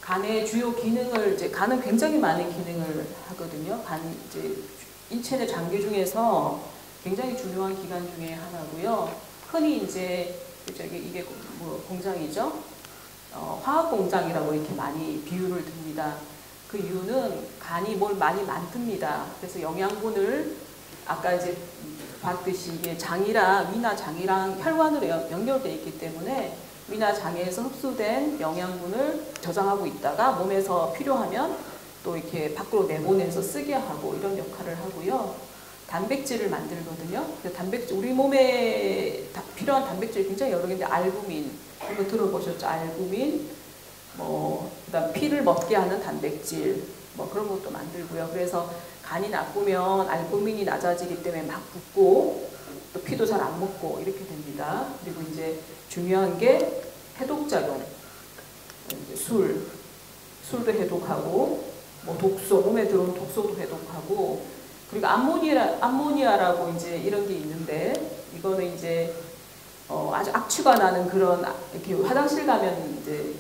간의 주요 기능을 이제 간은 굉장히 많은 기능을 하거든요. 간 이제 인체 내 장기 중에서 굉장히 중요한 기관 중에 하나고요. 흔히 이제 이게 뭐 공장이죠. 화학 공장이라고 이렇게 많이 비유를 듭니다. 그 이유는 간이 뭘 많이 만듭니다. 그래서 영양분을 아까 이제 봤듯이 이게 장이랑 위나 장이랑 혈관으로 연결되어 있기 때문에 위나 장에서 흡수된 영양분을 저장하고 있다가 몸에서 필요하면 또 이렇게 밖으로 내보내서 쓰게 하고 이런 역할을 하고요. 단백질을 만들거든요. 단백질, 우리 몸에 필요한 단백질이 굉장히 여러 개인데 알부민, 이거 들어보셨죠? 알부민, 그다음 피를 먹게 하는 단백질, 그런 것도 만들고요. 그래서 간이 나쁘면 알부민이 낮아지기 때문에 막 붓고 또 피도 잘 안 먹고 이렇게 됩니다. 그리고 이제 중요한 게 해독작용, 술도 해독하고, 독소, 몸에 들어온 독소도 해독하고, 그리고 암모니아라고 이제 이런 게 있는데, 이거는 이제 아주 악취가 나는 그런, 이렇게 화장실 가면 이제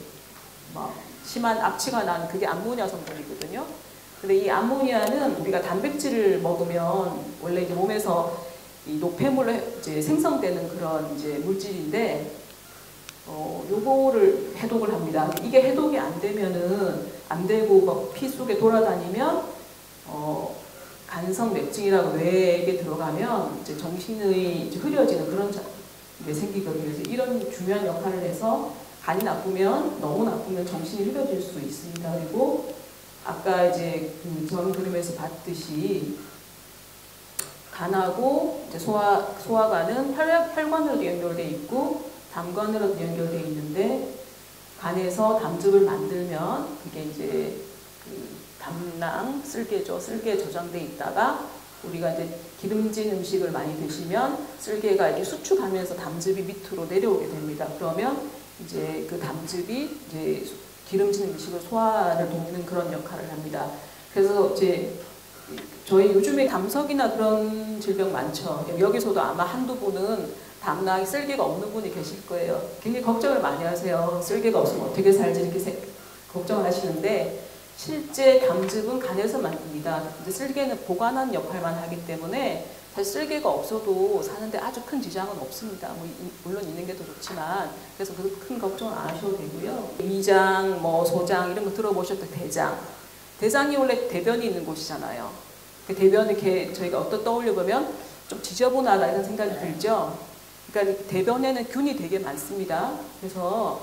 심한 악취가 나는 그게 암모니아 성분이거든요. 근데 이 암모니아는 우리가 단백질을 먹으면 원래 이제 몸에서 이 노폐물로 이제 생성되는 그런 이제 물질인데, 요거를 해독을 합니다. 이게 해독이 안 되면은, 안 되고 피 속에 돌아다니면, 간성 맥증이라고 뇌에 들어가면 이제 정신이 이제 흐려지는 그런 게 생기거든요. 그래서 이런 중요한 역할을 해서 간이 나쁘면, 너무 나쁘면 정신이 흐려질 수 있습니다. 그리고 아까 이제 전 그림에서 봤듯이 간하고 이제 소화관은 혈관으로도 연결되어 있고 담관으로도 연결되어 있는데, 간에서 담즙을 만들면 그게 이제 담낭, 쓸개죠. 쓸개에 저장돼 있다가 우리가 이제 기름진 음식을 많이 드시면 쓸개가 이제 수축하면서 담즙이 밑으로 내려오게 됩니다. 그러면 이제 그 담즙이 이제 기름진 음식을 소화를 돕는 그런 역할을 합니다. 그래서 이제 저희 요즘에 담석이나 그런 질병 많죠. 여기서도 아마 한두 분은 담낭에 쓸개가 없는 분이 계실 거예요. 굉장히 걱정을 많이 하세요. 쓸개가 없으면 어떻게 살지 이렇게 걱정을 하시는데, 실제 담즙은 간에서 만듭니다. 근데 쓸개는 보관하는 역할만 하기 때문에 사실 쓸개가 없어도 사는데 아주 큰 지장은 없습니다. 물론 있는 게 더 좋지만, 그래서 큰 걱정은 안 하셔도 되고요. 위장, 소장 이런 거 들어보셨던 대장이 원래 대변이 있는 곳이잖아요. 그 대변을 이렇게 저희가 떠올려 보면 좀 지저분하다 이런 생각이 들죠. 그러니까 대변에는 균이 되게 많습니다. 그래서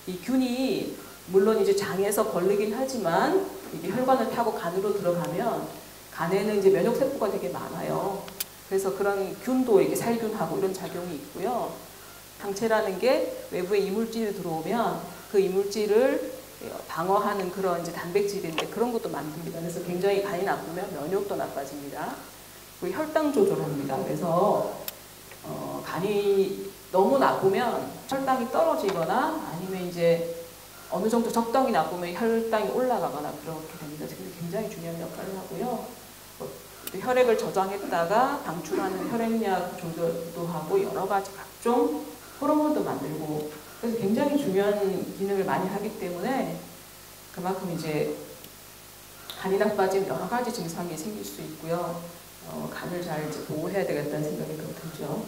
이 균이 물론 이제 장에서 걸리긴 하지만 이게 혈관을 타고 간으로 들어가면 간에는 이제 면역세포가 되게 많아요. 그래서 그런 균도 이렇게 살균하고 이런 작용이 있고요. 항체라는 게 외부에 이물질이 들어오면 그 이물질을 방어하는 그런 이제 단백질인데 그런 것도 만듭니다. 그래서 굉장히 간이 나쁘면 면역도 나빠집니다. 그리고 혈당 조절합니다. 그래서 간이 너무 나쁘면 혈당이 떨어지거나 아니면 이제 어느 정도 적당히 나쁘면 혈당이 올라가거나 그렇게 됩니다. 굉장히 중요한 역할을 하고요. 혈액을 저장했다가 방출하는 혈액약 조절도 하고 여러 가지 각종 호르몬도 만들고, 그래서 굉장히 중요한 기능을 많이 하기 때문에 그만큼 이제 간이 나빠지면 여러 가지 증상이 생길 수 있고요. 간을 잘 이제 보호해야 되겠다는 생각이 더 들죠.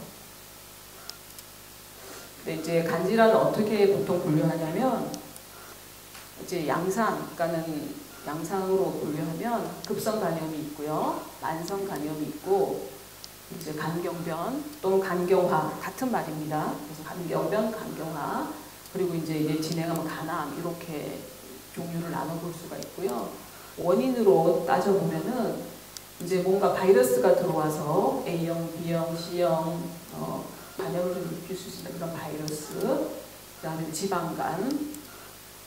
근데 이제 간질환을 어떻게 보통 분류하냐면, 이제 양상으로 분류하면 급성 간염이 있고요, 만성 간염이 있고, 이제 간경변 또는 간경화 같은 말입니다. 그래서 간경변, 간경화, 그리고 이제 진행하면 간암 이렇게 종류를 나눠볼 수가 있고요. 원인으로 따져보면은 이제 뭔가 바이러스가 들어와서 A형, B형, C형 간염을 좀 일으킬 수 있는 그런 바이러스, 그다음에 지방간,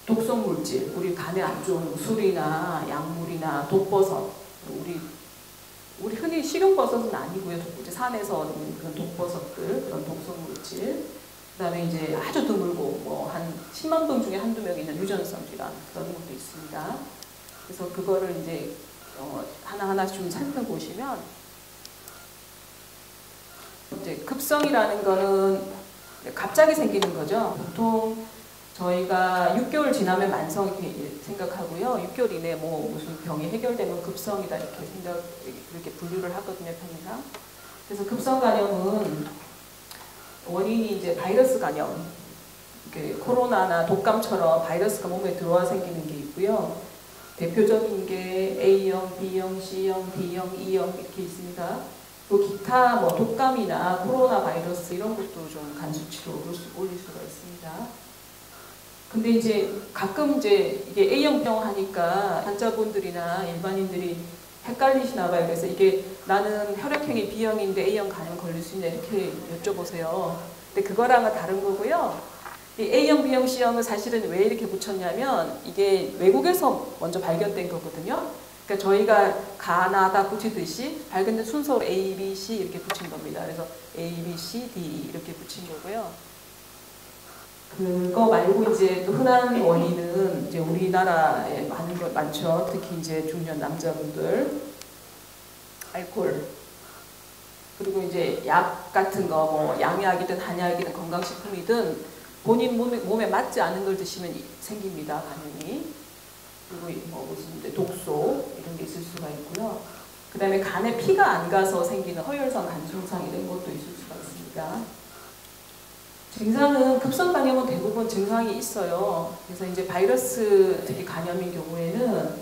독성물질, 우리 간에 안 좋은 술이나 약물이나 독버섯, 우리 흔히 식용버섯은 아니고요. 이제 산에서 얻는 그런 독버섯들, 그런 독성물질, 그다음에 이제 아주 드물고 한 10만 명 중에 한두 명 있는 유전성 질환 그런 것도 있습니다. 그래서 그거를 이제 하나하나씩 좀 살펴보시면, 이제 급성이라는 거는 갑자기 생기는 거죠. 보통 저희가 6개월 지나면 만성, 이렇게 생각하고요. 6개월 이내에 뭐 무슨 병이 해결되면 급성이다 이렇게 분류를 하거든요, 편의상. 그래서 급성 간염은 원인이 이제 바이러스 간염, 코로나나 독감처럼 바이러스가 몸에 들어와 생기는 게 있고요. 대표적인 게 A형, B형, C형, D형, E형 이렇게 있습니다. 또 기타 뭐 독감이나 코로나 바이러스 이런 것도 좀 간 수치로 올릴 수가 있습니다. 근데 이제 가끔 이제 이게 A형, B형 하니까 환자분들이나 일반인들이 헷갈리시나 봐요. 그래서 이게 나는 혈액형이 B형인데 A형 간염 걸릴 수 있냐 이렇게 여쭤보세요. 근데 그거랑은 다른 거고요. 이 A형, B형, C형은 사실은 왜 이렇게 붙였냐면 이게 외국에서 먼저 발견된 거거든요. 그러니까 저희가 가나다 붙이듯이 발견된 순서로 A, B, C 이렇게 붙인 겁니다. 그래서 A, B, C, D 이렇게 붙인 거고요. 그거 말고 이제 또 흔한 원인은 이제 우리나라에 많죠. 특히 이제 중년 남자분들 알코올 그리고 이제 약 같은 거 뭐 양약이든 한약이든 건강식품이든 본인 몸에 맞지 않은 걸 드시면 생깁니다. 간염이. 그리고 뭐 무슨 독소 이런 게 있을 수가 있고요. 그 다음에 간에 피가 안 가서 생기는 허혈성 간증상 이런 것도 있을 수가 있습니다. 증상은 급성 간염은 대부분 증상이 있어요. 그래서 이제 바이러스 특히 감염인 경우에는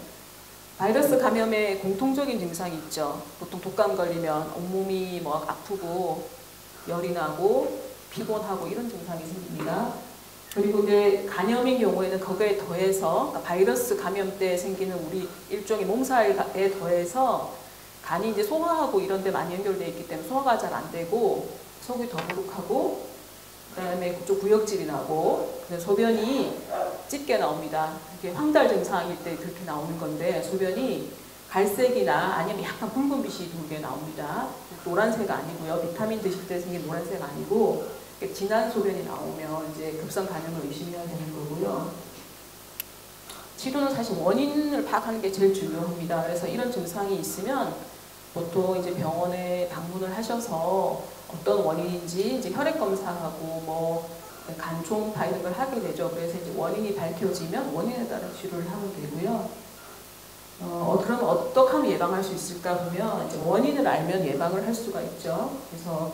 바이러스 감염의 공통적인 증상이 있죠. 보통 독감 걸리면 온몸이 뭐 아프고 열이 나고 피곤하고 이런 증상이 생깁니다. 그리고 이제 간염인 경우에는 거기에 더해서 그러니까 바이러스 감염 때 생기는 우리 일종의 몸살에 더해서 간이 이제 소화하고 이런 데 많이 연결되어 있기 때문에 소화가 잘 안 되고 속이 더부룩하고 그다음에 그쪽 구역질이 나고 소변이 짙게 나옵니다. 이게 황달 증상일 때 그렇게 나오는 건데 소변이 갈색이나 아니면 약간 붉은 빛이 돌게 나옵니다. 노란색 아니고요. 비타민 드실 때 생긴 노란색 아니고 진한 소변이 나오면 이제 급성 간염을 의심해야 되는 거고요. 치료는 사실 원인을 파악하는 게 제일 중요합니다. 그래서 이런 증상이 있으면 보통 이제 병원에 방문을 하셔서 어떤 원인인지 이제 혈액 검사하고 뭐 간 초음파 이런 걸 하게 되죠. 그래서 이제 원인이 밝혀지면 원인에 따른 치료를 하면 되고요. 그럼 어떻게 하면 예방할 수 있을까 보면 이제 원인을 알면 예방을 할 수가 있죠. 그래서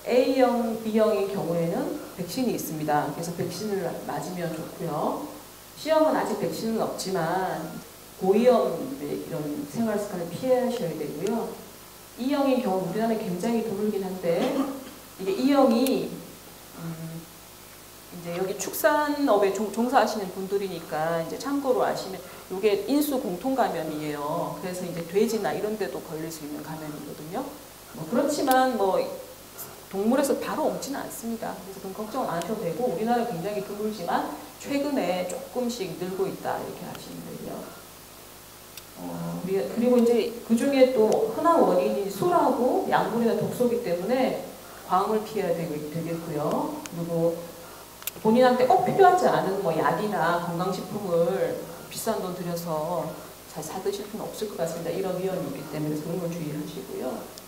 A형, B형인 경우에는 백신이 있습니다. 그래서 백신을 맞으면 좋고요. C형은 아직 백신은 없지만 고위험의 이런 생활 습관을 피하셔야 되고요. E형인 경우 우리나라에 굉장히 드물긴 한데 이게 E형이 이제 여기 축산업에 종사하시는 분들이니까 이제 참고로 아시면 이게 인수 공통 감염이에요. 그래서 이제 돼지나 이런 데도 걸릴 수 있는 감염이거든요. 그렇지만 뭐 동물에서 바로 옮지는 않습니다. 그래서 그건 걱정 안 하셔도 되고 우리나라에 굉장히 드물지만 최근에 조금씩 늘고 있다 이렇게 하시면 되고요. 그리고 이제 그 중에 또 흔한 원인이 술하고 약물이나 독소기 때문에 과음을 피해야 되겠고요. 그리고 본인한테 꼭 필요하지 않은 뭐 약이나 건강식품을 비싼 돈 들여서 잘 사드실 수는 없을 것 같습니다. 이런 위험이 있기 때문에 그런 걸 주의하시고요.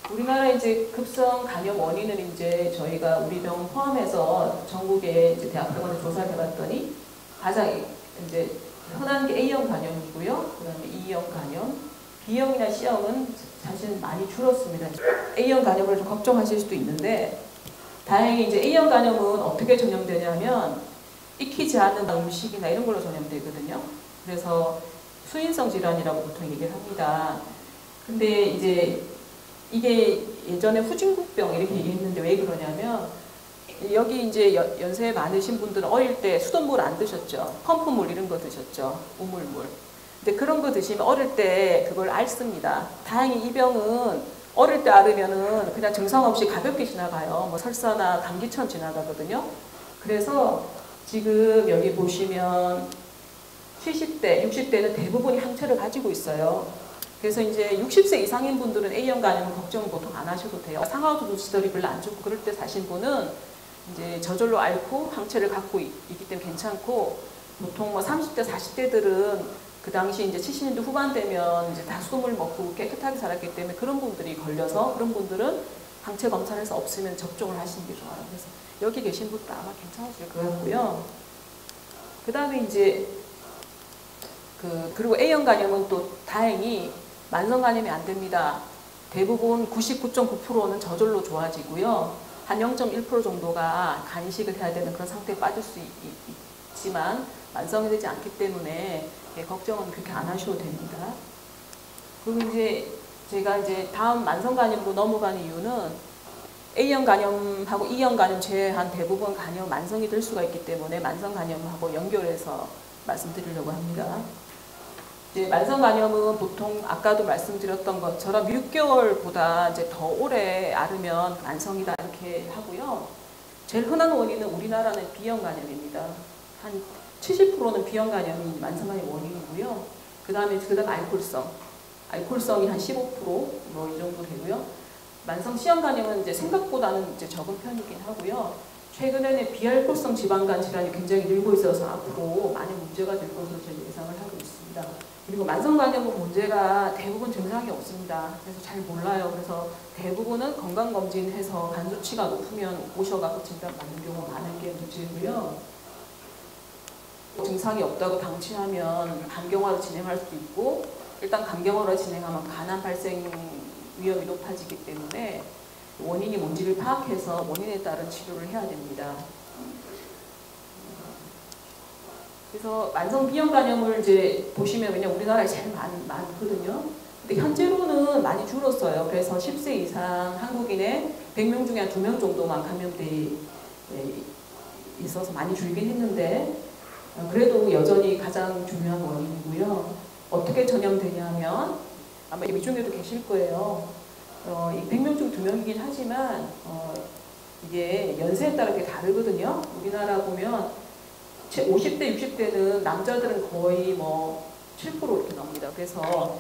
우리나라 이제 급성 간염 원인을 이제 저희가 우리 병원 포함해서 전국의 이제 대학병원에 조사를 해봤더니 가장 이제 흔한 게 A형 간염이고요. 그다음에 E형 간염, B형이나 C형은 사실 많이 줄었습니다. A형 간염을 좀 걱정하실 수도 있는데 다행히 이제 A형 간염은 어떻게 전염되냐면 익히지 않는 음식이나 이런 걸로 전염되거든요. 그래서 수인성 질환이라고 보통 얘기를 합니다. 근데 이제 이게 예전에 후진국병 이렇게 얘기했는데 왜 그러냐면 여기 이제 연세 많으신 분들은 어릴 때 수돗물 안 드셨죠. 펌프물 이런 거 드셨죠. 우물물. 근데 그런 거 드시면 어릴 때 그걸 앓습니다. 다행히 이 병은 어릴 때 앓으면은 그냥 증상 없이 가볍게 지나가요. 뭐 설사나 감기처럼 지나가거든요. 그래서 지금 여기 보시면 70대, 60대는 대부분이 항체를 가지고 있어요. 그래서 이제 60세 이상인 분들은 A형 간염은 걱정 보통 안 하셔도 돼요. 상하수도시설이 별로 안 좋고 그럴 때 사신 분은 이제 저절로 앓고 항체를 갖고 있기 때문에 괜찮고 보통 뭐 30대, 40대들은 그 당시 이제 70년대 후반 되면 이제 다 수돗물 먹고 깨끗하게 살았기 때문에 그런 분들이 걸려서 그런 분들은 항체 검사를 해서 없으면 접종을 하시는 게 좋아요. 그래서 여기 계신 분도 아마 괜찮으실 것 같고요. 그 다음에 이제 그리고 A형 간염은 또 다행히 만성 간염이 안 됩니다. 대부분 99.9%는 저절로 좋아지고요. 한 0.1% 정도가 간이식을 해야 되는 그런 상태에 빠질 수 있지만 만성이 되지 않기 때문에 걱정은 그렇게 안 하셔도 됩니다. 그리고 이제 제가 이제 다음 만성 간염으로 넘어가는 이유는 A형 간염하고 E형 간염 제외한 대부분 간염 만성이 될 수가 있기 때문에 만성 간염하고 연결해서 말씀드리려고 합니다. 이제 만성 간염은 보통 아까도 말씀드렸던 것처럼 6개월보다 이제 더 오래 앓으면 만성이다 이렇게 하고요. 제일 흔한 원인은 우리나라는 B형 간염입니다. 한 70%는 B형 간염이 만성 간염 원인이고요. 그다음 알코올성이 한 15% 뭐 이 정도 되고요. 만성 C형 간염은 이제 생각보다는 이제 적은 편이긴 하고요. 최근에는 비알코올성 지방간 질환이 굉장히 늘고 있어서 앞으로 많은 문제가 될 것으로 저희 예상을 하고 있습니다. 그리고 만성 간염은 문제가 대부분 증상이 없습니다. 그래서 잘 몰라요. 그래서 대부분은 건강검진해서 간 수치가 높으면 오셔가지고 진단 받는 경우가 많은 게 문제고요. 증상이 없다고 방치하면 간경화로 진행할 수도 있고, 일단 간경화로 진행하면 간암 발생 위험이 높아지기 때문에 원인이 뭔지를 파악해서 원인에 따른 치료를 해야 됩니다. 그래서 만성 B형 간염을 이제 보시면 그냥 우리나라에 제일 많거든요. 근데 현재로는 많이 줄었어요. 그래서 10세 이상 한국인의 100명 중에 한 2명 정도만 감염돼 있어서 많이 줄긴 했는데 그래도 여전히 가장 중요한 원인이고요. 어떻게 전염되냐면 아마 이 중에도 계실 거예요. 이 100명 중 2명이긴 하지만 이게 연세에 따라 되게 다르거든요. 우리나라 보면 50대, 60대는 남자들은 거의 뭐 7% 이렇게 나옵니다. 그래서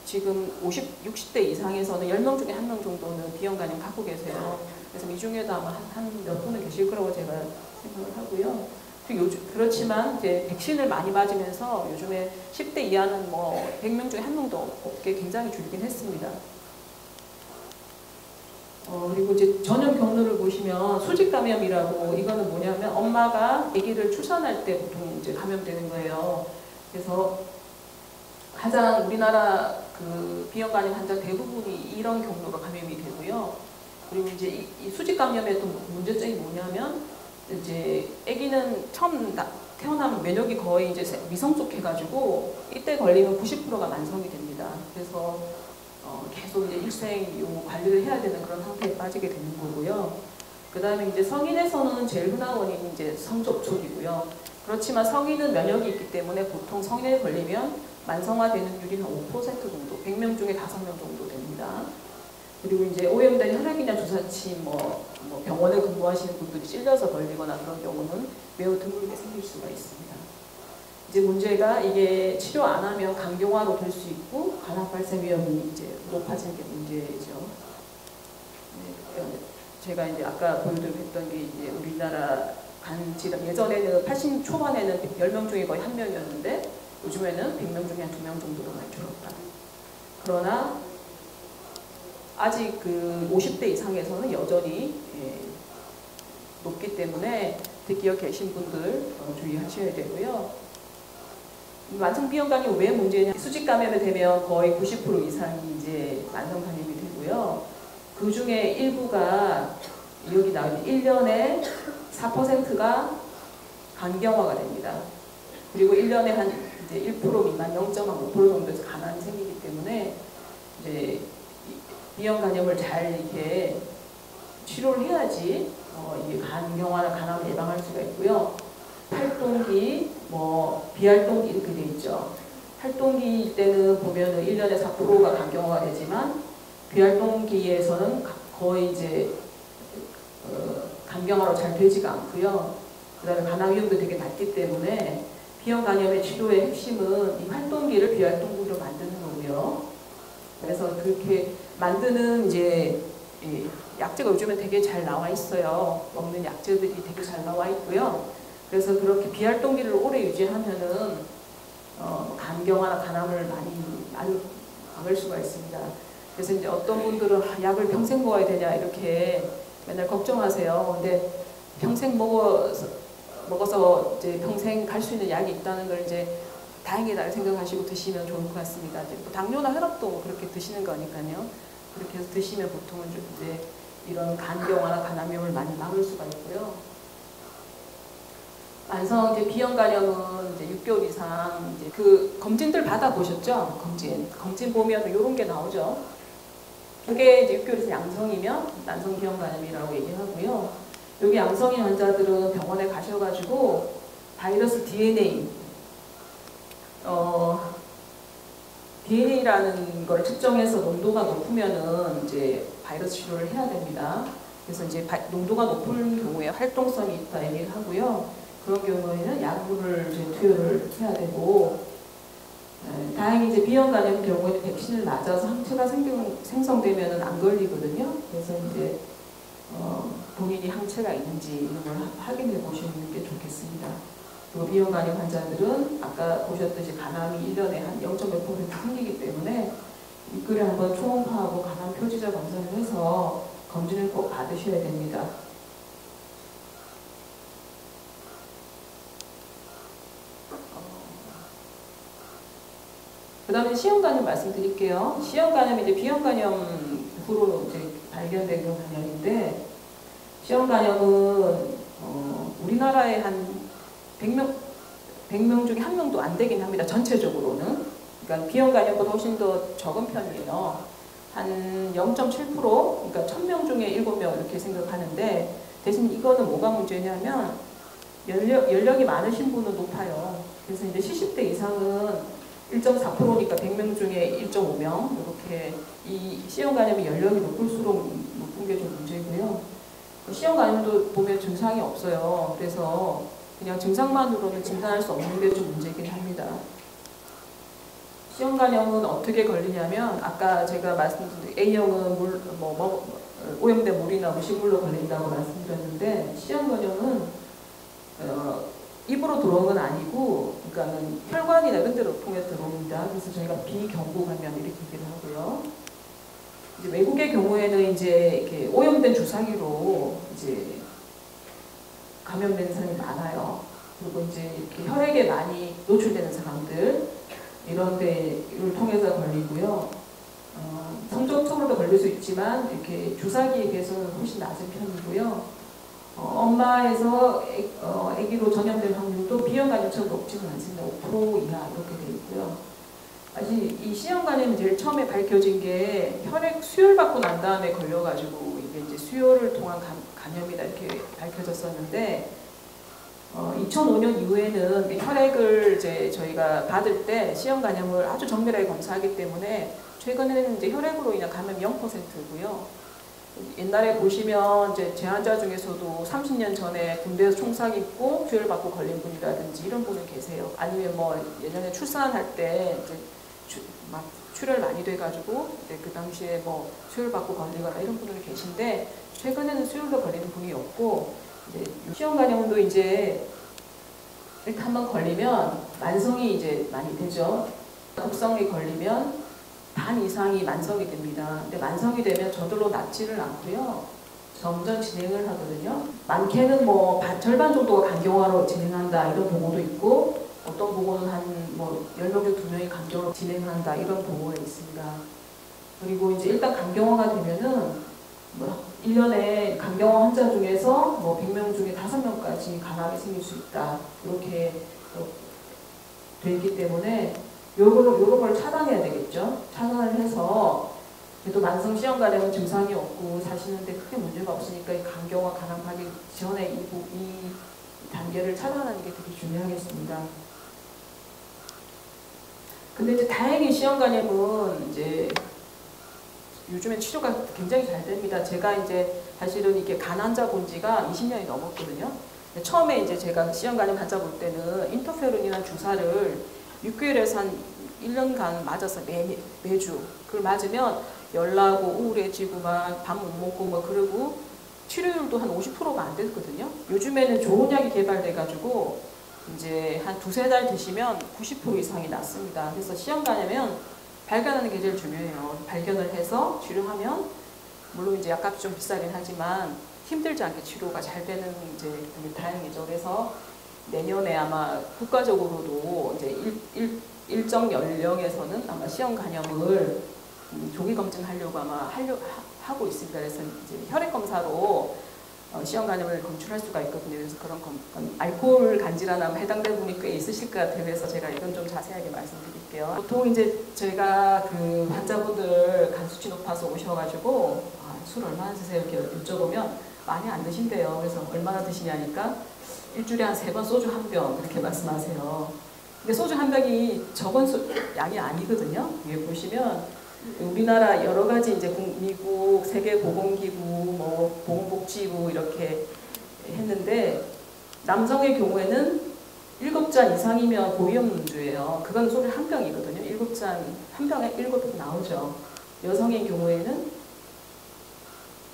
지금 60대 이상에서는 10명 중에 1명 정도는 B형 간염 갖고 계세요. 그래서 이 중에도 아마 한 몇 분은 계실 거라고 제가 생각을 하고요. 그렇지만 이제 백신을 많이 맞으면서 요즘에 10대 이하는 뭐 100명 중에 1명도 없게 굉장히 줄긴 했습니다. 그리고 이제 전염 경로를 보시면 수직 감염이라고, 이거는 뭐냐면 엄마가 아기를 출산할 때 보통 이제 감염되는 거예요. 그래서 가장 우리나라 그 B형 간염 환자 대부분이 이런 경로로 감염이 되고요. 그리고 이제 이 수직 감염의 또 문제점이 뭐냐면 이제 아기는 처음 태어나면 면역이 거의 이제 미성숙해가지고 이때 걸리면 90%가 만성이 됩니다. 그래서 계속 이제 일생 요 관리를 해야 되는 그런 상태에 빠지게 되는 거고요. 그 다음에 이제 성인에서는 제일 흔한 원인이 이제 성접촉이고요. 그렇지만 성인은 면역이 있기 때문에 보통 성인에 걸리면 만성화되는 율이 한 5% 정도, 100명 중에 5명 정도 됩니다. 그리고 이제 오염된 혈액이나 주사치, 뭐 병원에 근무하시는 분들이 찔려서 걸리거나 그런 경우는 매우 드물게 생길 수가 있습니다. 이제 문제가 이게 치료 안 하면 간경화로 될 수 있고 간암 발생 위험이 이제 높아지는 게 문제죠. 네, 제가 이제 아까 보여드렸던 게 이제 우리나라 간 질환, 예전에는 80 초반에는 10명 중에 거의 1명이었는데 요즘에는 100명 중에 한 2명 정도로 많이 줄었다. 그러나 아직 그 50대 이상에서는 여전히 높기 때문에 듣기어 계신 분들 주의하셔야 되고요. 만성 B형 간염이 왜 문제냐? 수직 감염이 되면 거의 90% 이상이 이제 만성 감염이 되고요. 그 중에 일부가 여기 나오는 1년에 4%가 간경화가 됩니다. 그리고 1년에 한 이제 1% 미만 0.5% 정도에서 간암이 생기기 때문에 이제 B형 간염을 잘 이렇게 치료를 해야지 이 간경화나 간암을 예방할 수가 있고요. 활동기, 비활동기 이렇게 돼 있죠. 활동기일 때는 보면은 1년에 4%가 간경화가 되지만 비활동기에서는 거의 이제 간경화로 잘 되지가 않고요. 그 다음에 간암 위험도 되게 낮기 때문에 B형 간염의 치료의 핵심은 이 활동기를 비활동기로 만드는 거고요. 그래서 그렇게 만드는 이제 약제가 요즘에 되게 잘 나와 있어요. 먹는 약제들이 되게 잘 나와 있고요. 그래서 그렇게 비활동기를 오래 유지하면은 간경화나 간암을 많이 막을 수가 있습니다. 그래서 이제 어떤 분들은 약을 평생 먹어야 되냐 이렇게 맨날 걱정하세요. 근데 평생 먹어서 이제 평생 갈 수 있는 약이 있다는 걸 이제 다행이다 생각하시고 드시면 좋을 것 같습니다. 이제 뭐 당뇨나 혈압도 뭐 그렇게 드시는 거니까요. 그렇게 해서 드시면 보통은 좀 이제 이런 간경화나 간암염을 많이 막을 수가 있고요. 만성 이제 비형 간염은 이제 6개월 이상 이제 그 검진들 받아 보셨죠? 검진 보면 이런 게 나오죠. 그게 이제 6개월 이상 양성이면 만성 비형 간염이라고 얘기하고요. 여기 양성인 환자들은 병원에 가셔가지고 바이러스 DNA라는 걸 측정해서 농도가 높으면은 이제 바이러스 치료를 해야 됩니다. 그래서 이제 농도가 높은 경우에 활동성이 있다 얘기를 하고요. 그런 경우에는 약물을 이제 투여를 해야 되고, 다행히 이제 비형 간염 경우에는 백신을 맞아서 항체가 생성되면은 안 걸리거든요. 그래서 이제 본인이 항체가 있는지 이런 걸 확인해 보시는 게 좋겠습니다. 그리고 비형 간염 환자들은 아까 보셨듯이 간암이 1년에 한 0.몇% 생기기 때문에 입구를 한번 초음파하고 간암 표지자 검사를 해서 검진을 꼭 받으셔야 됩니다. 그 다음에 C형간염 말씀드릴게요. C형간염이 이제 B형간염 후로 이제 발견된 간염인데, C형간염은 우리나라에 한 100명 중에 1명도 안 되긴 합니다. 전체적으로는. 그러니까 B형간염보다 훨씬 더 적은 편이에요. 한 0.7%, 그러니까 1000명 중에 7명 이렇게 생각하는데, 대신 이거는 뭐가 문제냐면 연령이 많으신 분은 높아요. 그래서 이제 70대 이상은 1.4%니까 100명 중에 1.5명 이렇게 이 C형 간염이 연령이 높을수록 높은 게 좀 문제고요. C형 간염도 보면 증상이 없어요. 그래서 그냥 증상만으로는 진단할 수 없는 게 좀 문제긴 합니다. C형 간염은 어떻게 걸리냐면 아까 제가 말씀드린 A형은 오염된 물이나 음식물로 걸린다고 말씀드렸는데, C형 간염은 입으로 들어오는 건 아니고, 그러니까는 혈관이나 이런 데로 통해 들어옵니다. 그래서 저희가 비경부 감염 이렇게 얘기를 하고요. 이제 외국의 경우에는 이제 이렇게 오염된 주사기로 이제 감염된 사람이 많아요. 그리고 이제 이렇게 혈액에 많이 노출되는 사람들 이런 데를 통해서 걸리고요. 성접촉으로도 걸릴 수 있지만 이렇게 주사기에 비해서는 훨씬 낮은 편이고요. 엄마에서 아기로 전염될 확률도 B형 간염처럼 높지는 않습니다. 5% 이하 이렇게 되어 있고요. 사실 이 C형 간염이 제일 처음에 밝혀진 게 혈액 수혈 받고 난 다음에 걸려가지고 이게 이제 수혈을 통한 간염이다 이렇게 밝혀졌었는데, 2005년 이후에는 혈액을 이제 저희가 받을 때 C형 간염을 아주 정밀하게 검사하기 때문에 최근에는 이제 혈액으로 인한 감염이 0%고요. 옛날에 보시면 이제 제 환자 중에서도 30년 전에 군대에서 총상 입고 수혈 받고 걸린 분이라든지 이런 분은 계세요. 아니면 뭐 예전에 출산할 때 이제 막 출혈 많이 돼가지고 그 당시에 뭐 수혈 받고 걸리거나 이런 분들이 계신데, 최근에는 수혈로 걸리는 분이 없고, 이제 C형 간염도 이제 이렇게 한번 걸리면 만성이 이제 많이 되죠. 급성이 걸리면 반 이상이 만성이 됩니다. 근데 만성이 되면 저절로 낫지를 않고요. 점점 진행을 하거든요. 많게는 뭐 절반 정도가 간경화로 진행한다 이런 보고도 있고, 어떤 보고는 한 뭐 10명 중 2명이 간경화로 진행한다 이런 보고가 있습니다. 그리고 이제 일단 간경화가 되면은 뭐 1년에 간경화 환자 중에서 뭐 100명 중에 5명까지 간암이 생길 수 있다 이렇게 되기 때문에 요런 걸 차단해야 되겠죠. 차단을 해서 그래도 만성 C형 간염은 증상이 없고 사시는데 크게 문제가 없으니까 이 간경화 간암하기 전에 이 단계를 차단하는 게 되게 중요하겠습니다. 근데 이제 다행히 C형 간염은 이제 요즘엔 치료가 굉장히 잘 됩니다. 제가 이제 사실은 이게 간 환자 본 지가 20년이 넘었거든요. 처음에 이제 제가 C형 간염 환자 볼 때는 인터페론이라는 주사를 6개월에서 한 1년간 맞아서 매주 그걸 맞으면 열나고 우울해지고 막 밥 못 먹고 뭐 그러고 치료율도 한 50%가 안 됐거든요. 요즘에는 좋은 약이 개발돼가지고 이제 한 2~3달 드시면 90% 이상이 낫습니다. 그래서 C형 간염은 발견하는 게 제일 중요해요. 발견을 해서 치료하면 물론 이제 약값이 좀 비싸긴 하지만 힘들지 않게 치료가 잘 되는 이제 되게 다행이죠. 그래서 내년에 아마 국가적으로도 이제 일정 연령에서는 아마 시험 간염을 조기 검증하려고 아마 하고 있습니다. 그래서 이제 혈액 검사로 시험 간염을 검출할 수가 있거든요. 그래서 그런 알코올 간질환 해당되는 분이 꽤 있으실 것 같아요. 그래서 제가 이건 좀 자세하게 말씀드릴게요. 보통 이제 제가 그 환자분들 간 수치 높아서 오셔가지고 술 얼마나 드세요? 이렇게 여쭤보면 많이 안 드신대요. 그래서 얼마나 드시냐니까 일주일에 한 3번 소주 1병 그렇게 말씀하세요. 근데 소주 1병이 적은 양이 아니거든요. 위에 보시면 우리나라 여러 가지 이제 미국 세계보건기구, 뭐 보건복지부 이렇게 했는데 남성의 경우에는 7잔 이상이면 고위험 음주예요. 그건 소주 1병이거든요. 7잔, 1병에 7병 나오죠. 여성의 경우에는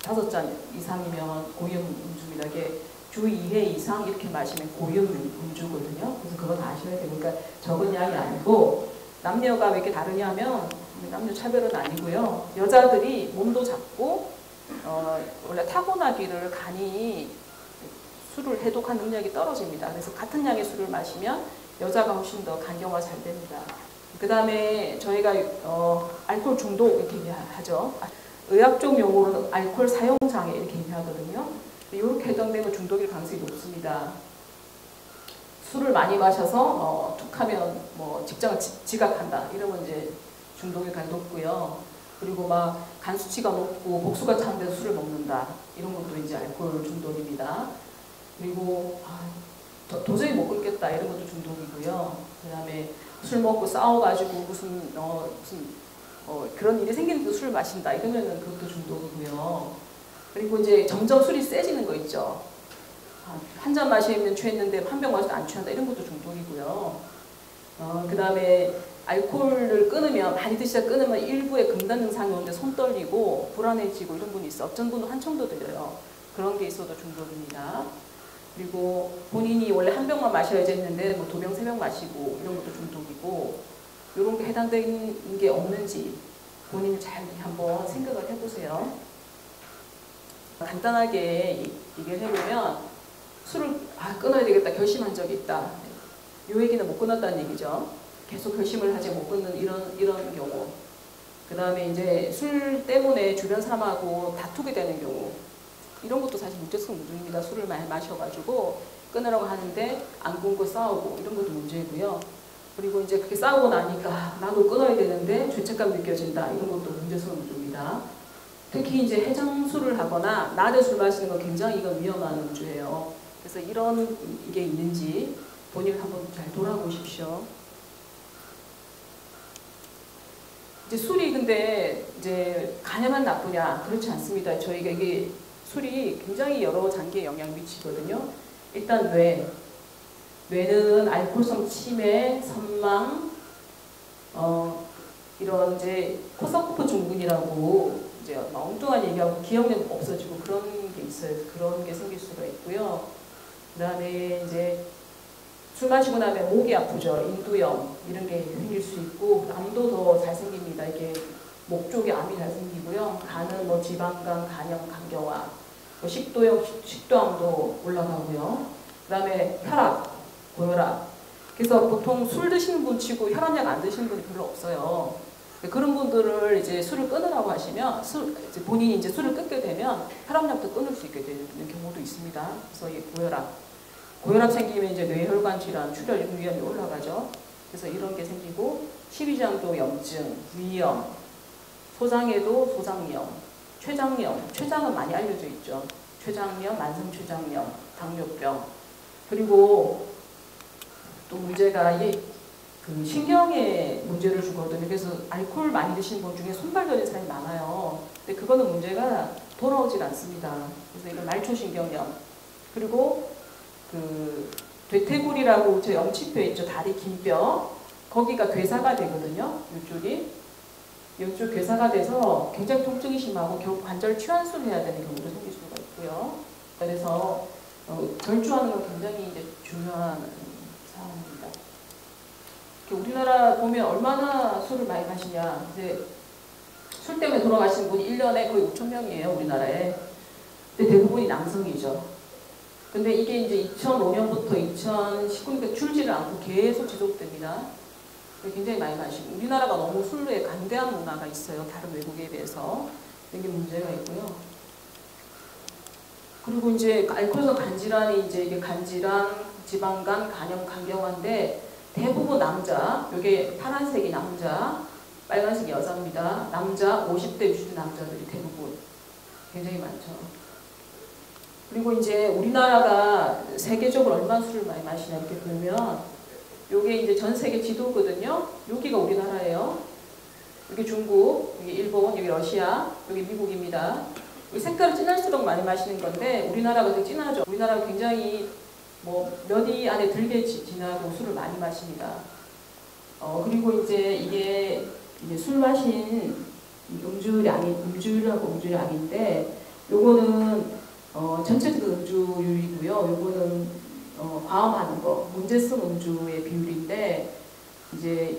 5잔 이상이면 고위험 음주입니다. 이게 주 2회 이상 이렇게 마시면 고위험 음주거든요. 그래서 그건 아셔야 돼요. 그러니까 적은 양이 아니고 남녀가 왜 이렇게 다르냐면 남녀 차별은 아니고요. 여자들이 몸도 작고 원래 타고나기를 간이 술을 해독한 능력이 떨어집니다. 그래서 같은 양의 술을 마시면 여자가 훨씬 더 간경화 잘 됩니다. 그 다음에 저희가 알코올 중독 이렇게 얘기하죠. 의학적 용어로는 알코올 사용 장애 이렇게 얘기하거든요. 이렇게 해당되면 중독일 가능성이 높습니다. 술을 많이 마셔서 툭하면 뭐 직장을 지각한다 이러면 이제 중독일 가능성이 높고요. 그리고 막 간 수치가 높고 복수가 찬데도 술을 먹는다 이런 것도 이제 알코올 중독입니다. 그리고 도저히 못 끊겠다 이런 것도 중독이고요. 그 다음에 술 먹고 싸워가지고 무슨 그런 일이 생기는데 술 마신다 이러면은 그것도 중독이고요. 그리고 이제 점점 술이 세지는 거 있죠. 한 잔 마시면 취했는데 한 병 마셔도 안 취한다 이런 것도 중독이고요. 그 다음에 알코올을 끊으면 많이 드시다 끊으면 일부에 금단 증상이 오는데 손 떨리고 불안해지고 이런 분이 있어. 어떤 분은 한청도 들려요. 그런 게 있어도 중독입니다. 그리고 본인이 원래 한 병만 마셔야지 했는데 뭐 2병, 3병 마시고 이런 것도 중독이고 이런 게 해당되는 게 없는지 본인이 잘 한번 생각을 해보세요. 간단하게 얘기를 해보면 술을 끊어야 되겠다 결심한 적이 있다. 이 얘기는 못 끊었다는 얘기죠. 계속 결심을 하지 못 끊는 이런 경우. 그 다음에 이제 술 때문에 주변 사람하고 다투게 되는 경우. 이런 것도 사실 문제성 문제입니다. 술을 많이 마셔가지고 끊으라고 하는데 안 끊고 싸우고 이런 것도 문제고요. 그리고 이제 그렇게 싸우고 나니까 나도 끊어야 되는데 죄책감 느껴진다. 이런 것도 문제성 문제입니다. 특히 이제 해장술을 하거나 낮에 술 마시는 건 굉장히 이건 위험한 문제예요. 그래서 이런 게 있는지 본인 한번 잘 돌아보십시오. 이제 술이 근데 이제 간에만 나쁘냐? 그렇지 않습니다. 저희가 이게 술이 굉장히 여러 장기에 영향을 미치거든요. 일단 뇌는 알코올성 치매, 선망, 이런 이제 코사코프 증후군이라고 이제 엉뚱한 얘기하고 기억력 없어지고 그런 게 있어요. 그런 게 생길 수가 있고요. 그 다음에 이제 술 마시고 나면 목이 아프죠. 인두염 이런 게 생길 수 있고 암도 더 잘 생깁니다. 이게 목 쪽에 암이 잘 생기고요. 간은 뭐 지방간, 간염, 간경화, 뭐 식도암도 올라가고요. 그 다음에 혈압, 고혈압. 그래서 보통 술 드시는 분 치고 혈압약 안 드시는 분이 별로 없어요. 그런 분들을 이제 술을 끊으라고 하시면 이제 본인이 이제 술을 끊게 되면 혈압약도 끊을 수 있게 되는 경우도 있습니다. 그래서 이 고혈압 생기면 이제 뇌혈관 질환, 출혈 위험이 올라가죠. 그래서 이런 게 생기고 십이장도 염증, 위염, 소장에도 소장염, 췌장은 많이 알려져 있죠. 췌장염, 만성췌장염, 당뇨병. 그리고 또 문제가 이게 그 신경에 문제를 주거든요. 그래서 알코올 많이 드시는 분 중에 손발 저린 사람이 많아요. 근데 그거는 문제가 돌아오질 않습니다. 그래서 이건 말초신경염. 그리고 그 대퇴골이라고 제 엄치뼈 있죠. 다리 긴 뼈. 거기가 괴사가 되거든요. 이쪽 괴사가 돼서 굉장히 통증이 심하고 결국 관절 치환술을 해야 되는 경우도 생길 수가 있고요. 그래서 절주하는 건 굉장히 이제 중요한 상황입니다. 우리나라 보면 얼마나 술을 많이 마시냐. 이제 술 때문에 돌아가시는 분이 1년에 거의 5,000명이에요. 우리나라에. 근데 대부분이 남성이죠. 근데 이게 이제 2005년부터 2019년까지 줄지를 않고 계속 지속됩니다. 굉장히 많이 마시고 우리나라가 너무 술에 간대한 문화가 있어요. 다른 외국에 비해서. 이게 문제가 있고요. 그리고 이제 알코올성 간질환이 이제 이게 간질환, 지방간, 간염, 간경화인데 대부분 남자, 이게 파란색이 남자, 빨간색이 여자입니다. 남자 50대, 60대 남자들이 대부분 굉장히 많죠. 그리고 이제 우리나라가 세계적으로 얼마나 술을 많이 마시냐 이렇게 보면 요게 이제 전 세계 지도거든요. 여기가 우리나라예요. 여기 중국, 여기 일본, 여기 러시아, 여기 미국입니다. 이 색깔이 진할수록 많이 마시는 건데 우리나라가 되게 진하죠. 우리나라가 굉장히 뭐 몇 위 안에 들게 지나고 술을 많이 마십니다. 그리고 이제 이게 이제 술 마신 음주율하고 음주량인데 요거는 전체적인 음주율이고요. 요거는 과음하는 거, 문제성 음주의 비율인데 이제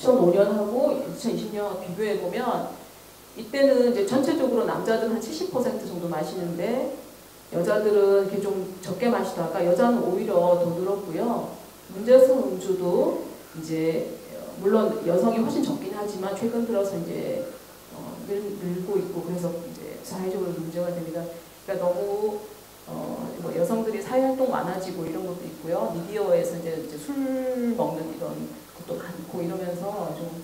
2005년하고 2020년 비교해 보면 이때는 이제 전체적으로 남자들은 한 70% 정도 마시는데 여자들은 이렇게 좀 적게 마시다가 여자는 오히려 더 늘었고요. 문제성 음주도 이제 물론 여성이 훨씬 적긴 하지만 최근 들어서 이제 늘고 있고 그래서 이제 사회적으로 문제가 됩니다. 그러니까 너무 뭐 여성들이 사회활동 많아지고 이런 것도 있고요. 미디어에서 이제 술 먹는 이런 것도 많고 이러면서 좀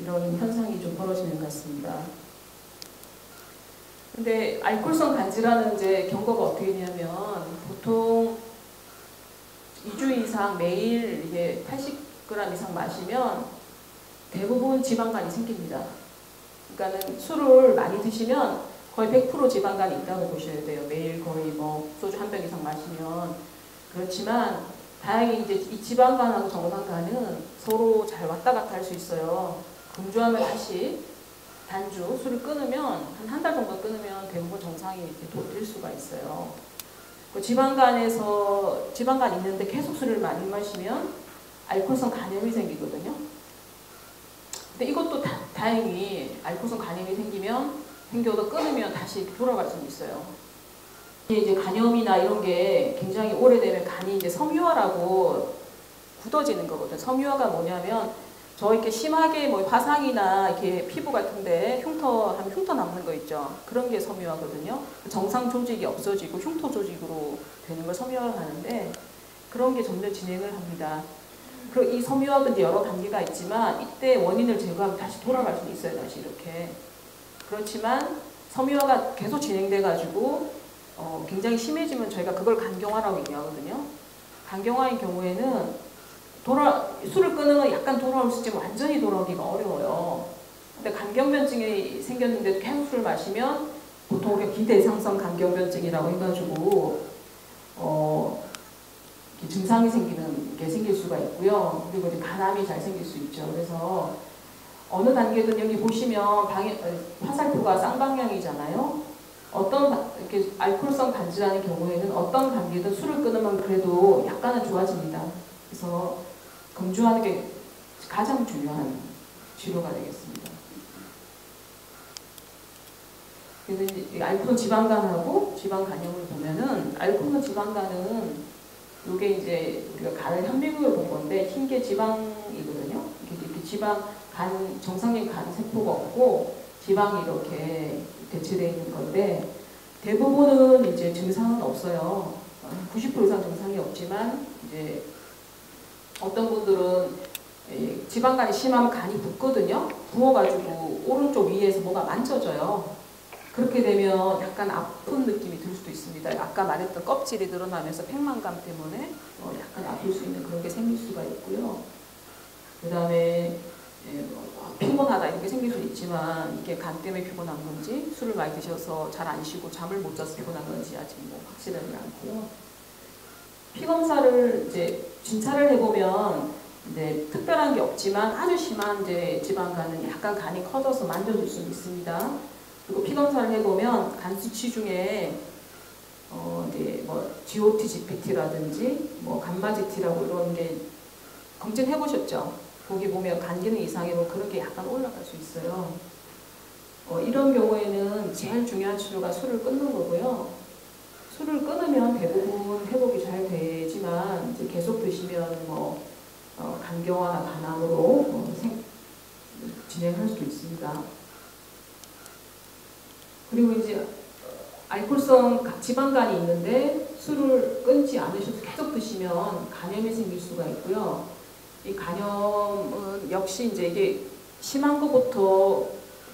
이런 현상이 좀 벌어지는 것 같습니다. 근데 알코올성 간질환은 이제 경과가 어떻게 되냐면 보통 2주 이상 매일 이게 80g 이상 마시면 대부분 지방간이 생깁니다. 그러니까는 술을 많이 드시면 거의 100% 지방간이 있다고 보셔야 돼요. 매일 거의 뭐 소주 한 병 이상 마시면. 그렇지만 다행히 이제 이 지방간하고 정상간은 서로 잘 왔다 갔다 할 수 있어요. 금주하면 다시 단주 술을 끊으면 한 달 정도 끊으면 대부분 정상이 이렇게 될 수가 있어요. 그 지방간 있는데 계속 술을 많이 마시면 알코올성 간염이 생기거든요. 근데 이것도 다행히 알코올성 간염이 생겨도 끊으면 다시 돌아갈 수 있어요. 이제 간염이나 이런 게 굉장히 오래되면 간이 이제 섬유화라고 굳어지는 거거든요. 섬유화가 뭐냐면 저 이렇게 심하게 뭐 화상이나 이렇게 피부 같은데 흉터 남는 거 있죠. 그런 게 섬유화거든요. 정상 조직이 없어지고 흉터 조직으로 되는 걸 섬유화를 하는데 그런 게 점점 진행을 합니다. 그리고 이 섬유화가 이제 여러 단계가 있지만 이때 원인을 제거하면 다시 돌아갈 수 있어요. 다시 이렇게. 그렇지만 섬유화가 계속 진행돼가지고 굉장히 심해지면 저희가 그걸 간경화라고 얘기하거든요. 간경화인 경우에는 술을 끊으면 약간 돌아올 수 있지만 완전히 돌아오기가 어려워요. 근데 간경변증이 생겼는데도 계속 술을 마시면 보통 우리가 비대상성 간경변증이라고 해가지고 증상이 생기는 게 생길 수가 있고요. 그리고 이제 간암이 잘 생길 수 있죠. 그래서 어느 단계든 여기 보시면 화살표가 쌍방향이잖아요. 이렇게 알코올성 간질환의 경우에는 어떤 단계든 술을 끊으면 그래도 약간은 좋아집니다. 그래서 금주하는 게 가장 중요한 치료가 되겠습니다. 그래서 이 알코올 지방간하고 지방간염을 보면은 알코올 지방간은 이게 이제 우리가 간을 현미경으로 본 건데 흰 게 지방이거든요. 이렇게 정상적인 간 세포가 없고 지방이 이렇게 대체되어 있는 건데 대부분은 이제 증상은 없어요. 90% 이상 증상이 없지만 이제 어떤 분들은 지방간이 심하면 간이 붓거든요. 부어가지고 오른쪽 위에서 뭐가 만져져요. 그렇게 되면 약간 아픈 느낌이 들 수도 있습니다. 아까 말했던 껍질이 늘어나면서 팽만감 때문에 약간 아플 수 있는 그런 게 생길 수가 있고요. 그 다음에 피곤하다 이런 게 생길 수 있지만 이게 간 때문에 피곤한 건지 술을 많이 드셔서 잘 안 쉬고 잠을 못 자서 피곤한 건지 아직 뭐 확실하지 않고요. 피 검사를 이제 진찰을 해보면 이제 특별한 게 없지만 아주 심한 이제 지방간은 약간 간이 커져서 만져줄 수 있습니다. 그리고 피 검사를 해보면 간 수치 중에 이제 뭐 GOT, GPT라든지 뭐 감마지T라고 이런 게 검진해 보셨죠? 거기 보면 간 기능 이상이면 그런 게 약간 올라갈 수 있어요. 이런 경우에는 제일 중요한 치료가 술을 끊는 거고요. 술을 끊으면 대부분 회복이 잘 되지만 이제 계속 드시면 뭐 간경화나 간암으로 진행할 수도 있습니다. 그리고 이제 알코올성 지방간이 있는데 술을 끊지 않으셔도 계속 드시면 간염이 생길 수가 있고요. 이 간염은 역시 이제 이게 심한 것부터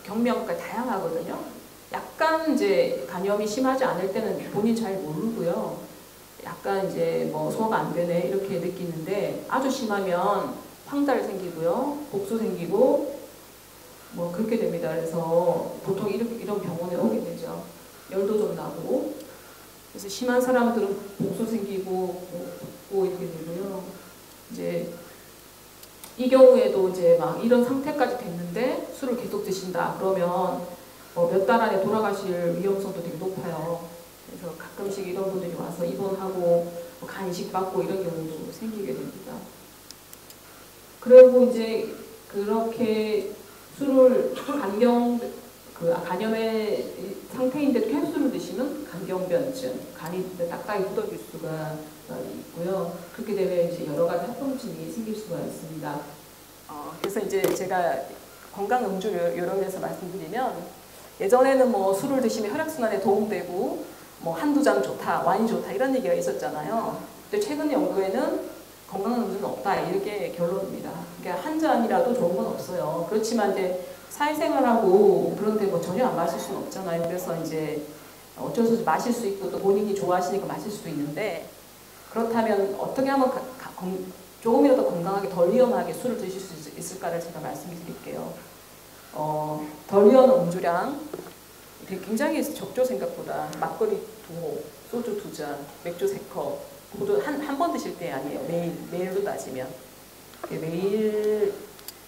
경미한 것까지 다양하거든요. 약간 이제 간염이 심하지 않을 때는 본인 잘 모르고요. 약간 이제 뭐 소화가 안 되네 이렇게 느끼는데 아주 심하면 황달 생기고요. 복수 생기고 뭐 그렇게 됩니다. 그래서 보통 이런 병원에 오게 되죠. 열도 좀 나고. 그래서 심한 사람들은 복수 생기고 붓고 이렇게 되고요. 이제 이 경우에도 이제 막 이런 상태까지 됐는데 술을 계속 드신다 그러면 몇 달 안에 돌아가실 위험성도 되게 높아요. 그래서 가끔씩 이런 분들이 와서 입원하고 간이식 받고 이런 경우도 생기게 됩니다. 그리고 이제 그렇게 술을 간염의 상태인데도 계속 술을 드시면 간경변증, 간이 딱딱이 굳어질 수가 있고요. 그렇게 되면 이제 여러 가지 합병증이 생길 수가 있습니다. 그래서 이제 제가 건강 음주를 이런 데서 말씀드리면 예전에는 뭐 술을 드시면 혈액순환에 도움되고 뭐 한두 잔 좋다, 와인 좋다 이런 얘기가 있었잖아요. 근데 최근 연구에는 건강 음주는 없다 이렇게 결론입니다. 그러니까 한 잔이라도 좋은 건 없어요. 그렇지만 이제 사회생활하고 그런데 뭐 전혀 안 마실 수는 없잖아요. 그래서 이제 어쩔 수 없이 마실 수 있고 또 본인이 좋아하시니까 마실 수도 있는데 그렇다면 어떻게 하면 조금이라도 건강하게 덜 위험하게 술을 드실 수 있을까를 제가 말씀을 드릴게요. 덜 위험한 음주량 굉장히 적죠. 생각보다 막걸리 2호, 소주 2잔, 맥주 3컵 모두 한 번 드실 때 아니에요. 매일로 따지면 매일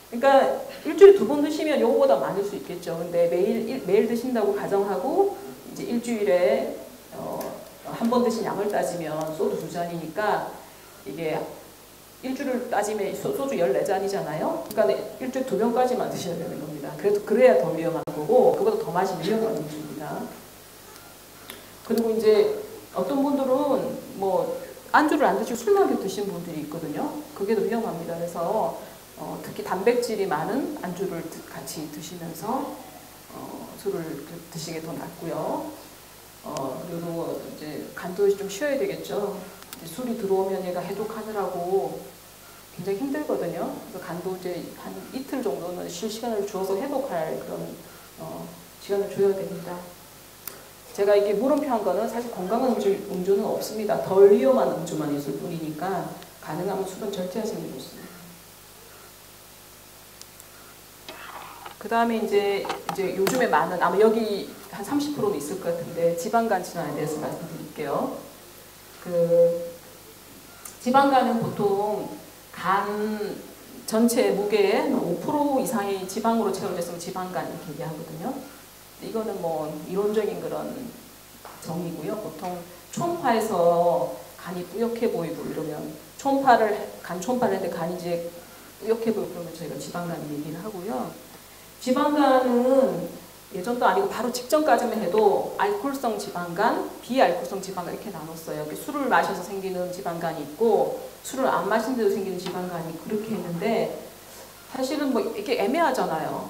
그러니까 일주일에 2번 드시면 요거보다 많을 수 있겠죠. 근데 매일 드신다고 가정하고 이제 일주일에 한 번 드신 양을 따지면 소주 2잔이니까 이게 일주일을 따지면 소주 14잔이잖아요. 그러니까 일주일에 2병까지만 드셔야 되는 겁니다. 그래야 더 위험한 거고 그보다 더 마시면 위험한 음주입니다. 그리고 이제 어떤 분들은 뭐 안주를 안 드시고 술만 드신 분들이 있거든요. 그게 더 위험합니다. 그래서 특히 단백질이 많은 안주를 같이 드시면서 술을 드시게 더 낫고요. 그리고 이제 간도 좀 쉬어야 되겠죠. 술이 들어오면 얘가 해독하느라고 굉장히 힘들거든요. 그래서 간도 이제 한 이틀 정도는 쉴 시간을 주어서 회복할 그런 시간을 줘야 됩니다. 제가 이게 물음표한 거는 사실 건강한 음주는 없습니다. 덜 위험한 음주만 있을 뿐이니까 가능하면 술은 절제하시는 게 좋습니다. 그 다음에 이제 요즘에 많은 아마 여기 한 30%는 있을 것 같은데 지방간 질환에 대해서 말씀드릴게요. 지방간은 보통 간 전체 무게의 5% 이상이 지방으로 채워졌으면 지방간 이렇게 얘기하거든요. 이거는 뭐 이론적인 그런 정의고요. 보통 초음파에서 간이 뿌옇게 보이고 이러면 간 초음파를 했는데 간이 이제 뿌옇게 보이고 그러면 저희가 지방간 얘기를 하고요. 지방간은 예전도 아니고 바로 직전까지만 해도 알코올성 지방간, 비알코올성 지방간 이렇게 나눴어요. 술을 마셔서 생기는 지방간이 있고 술을 안 마신데도 생기는 지방간이 그렇게 했는데 사실은 뭐 이게 애매하잖아요.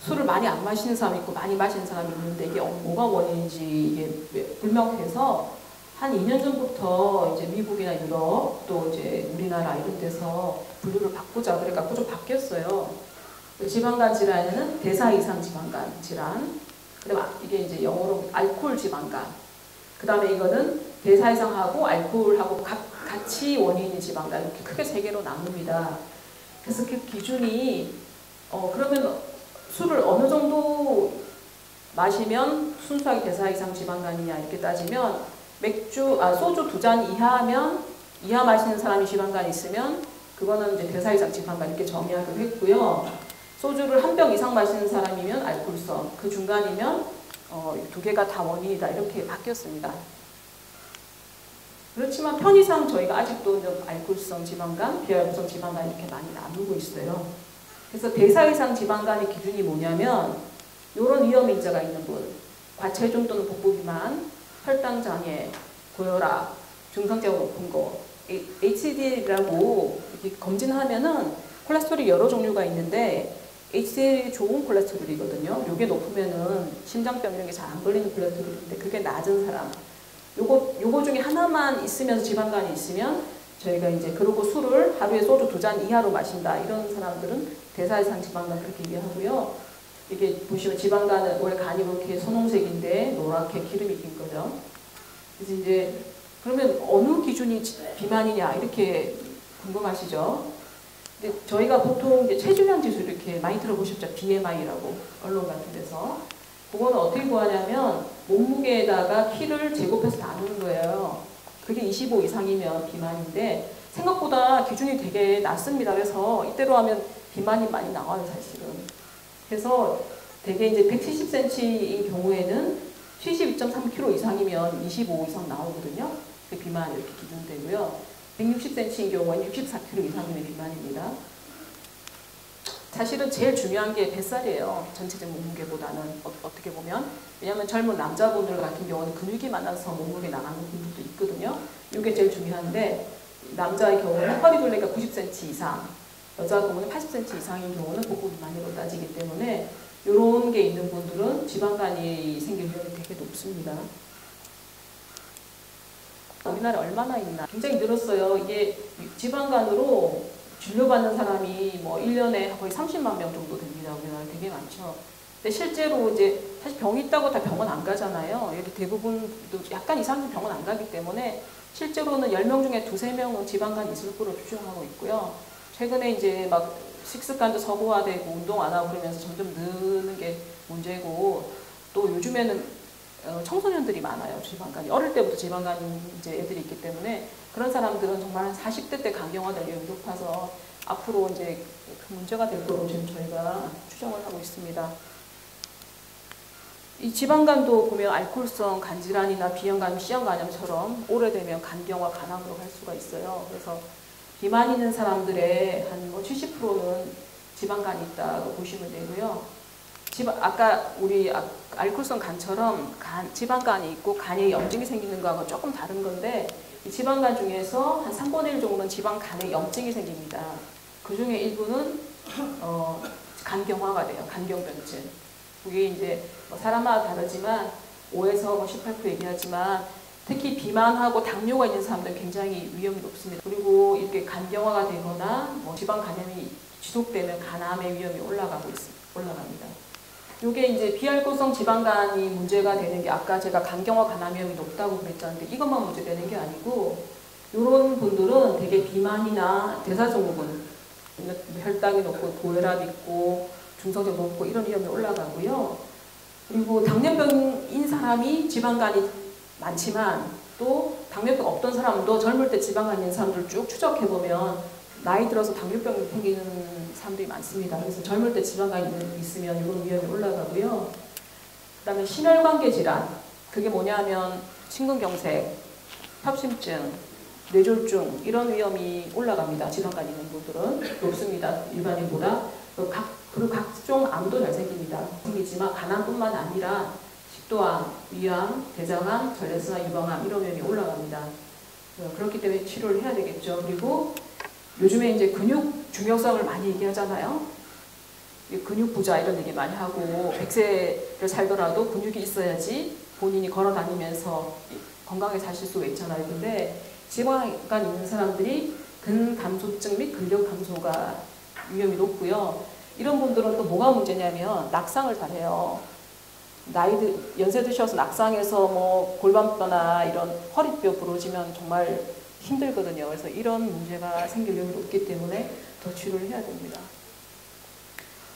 술을 많이 안 마시는 사람이 있고 많이 마시는 사람이 있는데 이게 뭐가 원인인지 이게 불명해서 한 2년 전부터 이제 미국이나 유럽 또 이제 우리나라 이런 데서 분류를 바꾸자 그래갖고 좀 바뀌었어요. 지방간 질환에는 대사 이상 지방간 질환, 그다음에 이게 이제 영어로 알코올 지방간, 그 다음에 이거는 대사 이상하고 알코올하고 같이 원인인 지방간 이렇게 크게 3개로 나눕니다. 그래서 그 기준이 그러면 술을 어느 정도 마시면 순수하게 대사 이상 지방간이냐 이렇게 따지면 소주 2잔 이하 마시는 사람이 지방간이 있으면 그거는 이제 대사 이상 지방간 이렇게 정의하기로 했고요. 소주를 1병 이상 마시는 사람이면 알코올성, 그 중간이면 2개가 다 원인이다 이렇게 바뀌었습니다. 그렇지만 편의상 저희가 아직도 알코올성 지방간, 비알코올성 지방간 이렇게 많이 나누고 있어요. 그래서 대사 이상 지방간의 기준이 뭐냐면 이런 위험 인자가 있는 분, 과체중 또는 복부 비만, 혈당 장애, 고혈압, 중성자가 높은 거, HDL이라고 이렇게 검진하면은 콜레스테롤이 여러 종류가 있는데 HDL이 좋은 콜레스테롤이거든요. 요게 높으면은 심장병 이런 게 잘 안 걸리는 콜레스테롤인데 그게 낮은 사람. 요거 중에 하나만 있으면서 지방간이 있으면 저희가 이제 그러고 술을 하루에 소주 2잔 이하로 마신다. 이런 사람들은 대사이상 지방간 그렇게 얘기하고요. 이게 보시면 지방간은 원래 간이 그렇게 선홍색인데 노랗게 기름이 낀 거죠. 그래서 이제 그러면 어느 기준이 비만이냐 이렇게 궁금하시죠? 근데 저희가 보통 이제 체중량 지수 이렇게 많이 들어보셨죠? BMI라고 언론 같은 데서. 그거는 어떻게 구하냐면 몸무게에다가 키를 제곱해서 나누는 거예요. 그게 25 이상이면 비만인데 생각보다 기준이 되게 낮습니다. 그래서 이대로 하면 비만이 많이 나와요, 사실은. 그래서 되게 이제 170cm인 경우에는 72.3kg 이상이면 25 이상 나오거든요. 그 비만 이렇게 기준되고요. 160cm인 경우에는 64kg 이상이면 비만입니다. 사실은 제일 중요한 게 뱃살이에요. 전체적 몸무게보다는 어떻게 보면. 왜냐하면 젊은 남자분들 같은 경우는 근육이 많아서 몸무게 나가는 분들도 있거든요. 이게 제일 중요한데 남자의 경우는 허리 둘레가 90cm 이상, 여자 경우는 80cm 이상인 경우는 복부 비만으로 따지기 때문에 이런 게 있는 분들은 지방간이 생길 위험이 되게 높습니다. 우리나라에 얼마나 있나? 굉장히 늘었어요. 이게 지방간으로 진료받는 사람이 뭐 1년에 거의 30만 명 정도 됩니다. 우리나라에 되게 많죠. 근데 실제로 이제 사실 병이 있다고 다 병원 안 가잖아요. 여기 대부분도 약간 이상한 병원 안 가기 때문에 실제로는 10명 중에 2~3명은 지방간이 있을 거로 추정하고 있고요. 최근에 이제 막 식습관도 서구화되고 운동 안 하고 그러면서 점점 느는 게 문제고 또 요즘에는 청소년들이 많아요. 지방간이. 어릴 때부터 지방간 이제 애들이 있기 때문에 그런 사람들은 정말 40대 때 간경화될 위험이 높아서 앞으로 이제 그 문제가 될 거로 지금 저희가 추정을 하고 있습니다. 이 지방간도 보면 알코올성 간질환이나 B형간염, C형간염처럼 오래되면 간경화, 간암으로 갈 수가 있어요. 그래서 비만 있는 사람들의 한 뭐 70%는 지방간이 있다고 보시면 되고요. 아까 우리 알코올성 간처럼 지방간이 있고 간에 염증이 생기는 거하고 조금 다른 건데 이 지방간 중에서 한 3분의 1 정도는 지방간에 염증이 생깁니다. 그 중에 일부는 간경화가 돼요. 간경변증. 그게 이제 뭐 사람마다 다르지만 5에서 18% 얘기하지만 특히 비만하고 당뇨가 있는 사람들은 굉장히 위험이 높습니다. 그리고 이렇게 간경화가 되거나 뭐 지방간염이 지속되면 간암의 위험이 올라갑니다. 이게 이제 비알코올성 지방간이 문제가 되는 게 아까 제가 간경화 간암 위험이 높다고 그랬잖아요. 이것만 문제되는 게 아니고 이런 분들은 되게 비만이나 대사증후군, 혈당이 높고 고혈압 있고 중성자 높고 이런 위험이 올라가고요. 그리고 당뇨병인 사람이 지방간이 많지만 또 당뇨병 없던 사람도 젊을 때 지방간 있는 사람들 쭉 추적해보면 나이 들어서 당뇨병이 생기는 사람들이 많습니다. 그래서 젊을 때 지방간이 있으면 이런 위험이 올라가고요. 그 다음에 심혈관계 질환, 그게 뭐냐면 심근경색, 협심증, 뇌졸중 이런 위험이 올라갑니다. 지방간 있는 분들은 높습니다. 일반인보다. 그리고 각종 암도 잘 생기지만 간암뿐만 아니라 식도암, 위암, 대장암, 전래성암, 유방암 이런 위험이 올라갑니다. 그렇기 때문에 치료를 해야 되겠죠. 그리고 요즘에 이제 근육 중요성을 많이 얘기하잖아요. 근육 부자 이런 얘기 많이 하고 100세를 살더라도 근육이 있어야지 본인이 걸어 다니면서 건강하게 사실 수가 있잖아요. 근데 지방간 있는 사람들이 근감소증 및 근력 감소가 위험이 높고요. 이런 분들은 또 뭐가 문제냐면 낙상을 잘해요. 연세 드셔서 낙상해서 뭐 골반뼈나 이런 허리뼈 부러지면 정말 힘들거든요. 그래서 이런 문제가 생길 위험이 높기 때문에 더 치료를 해야 됩니다.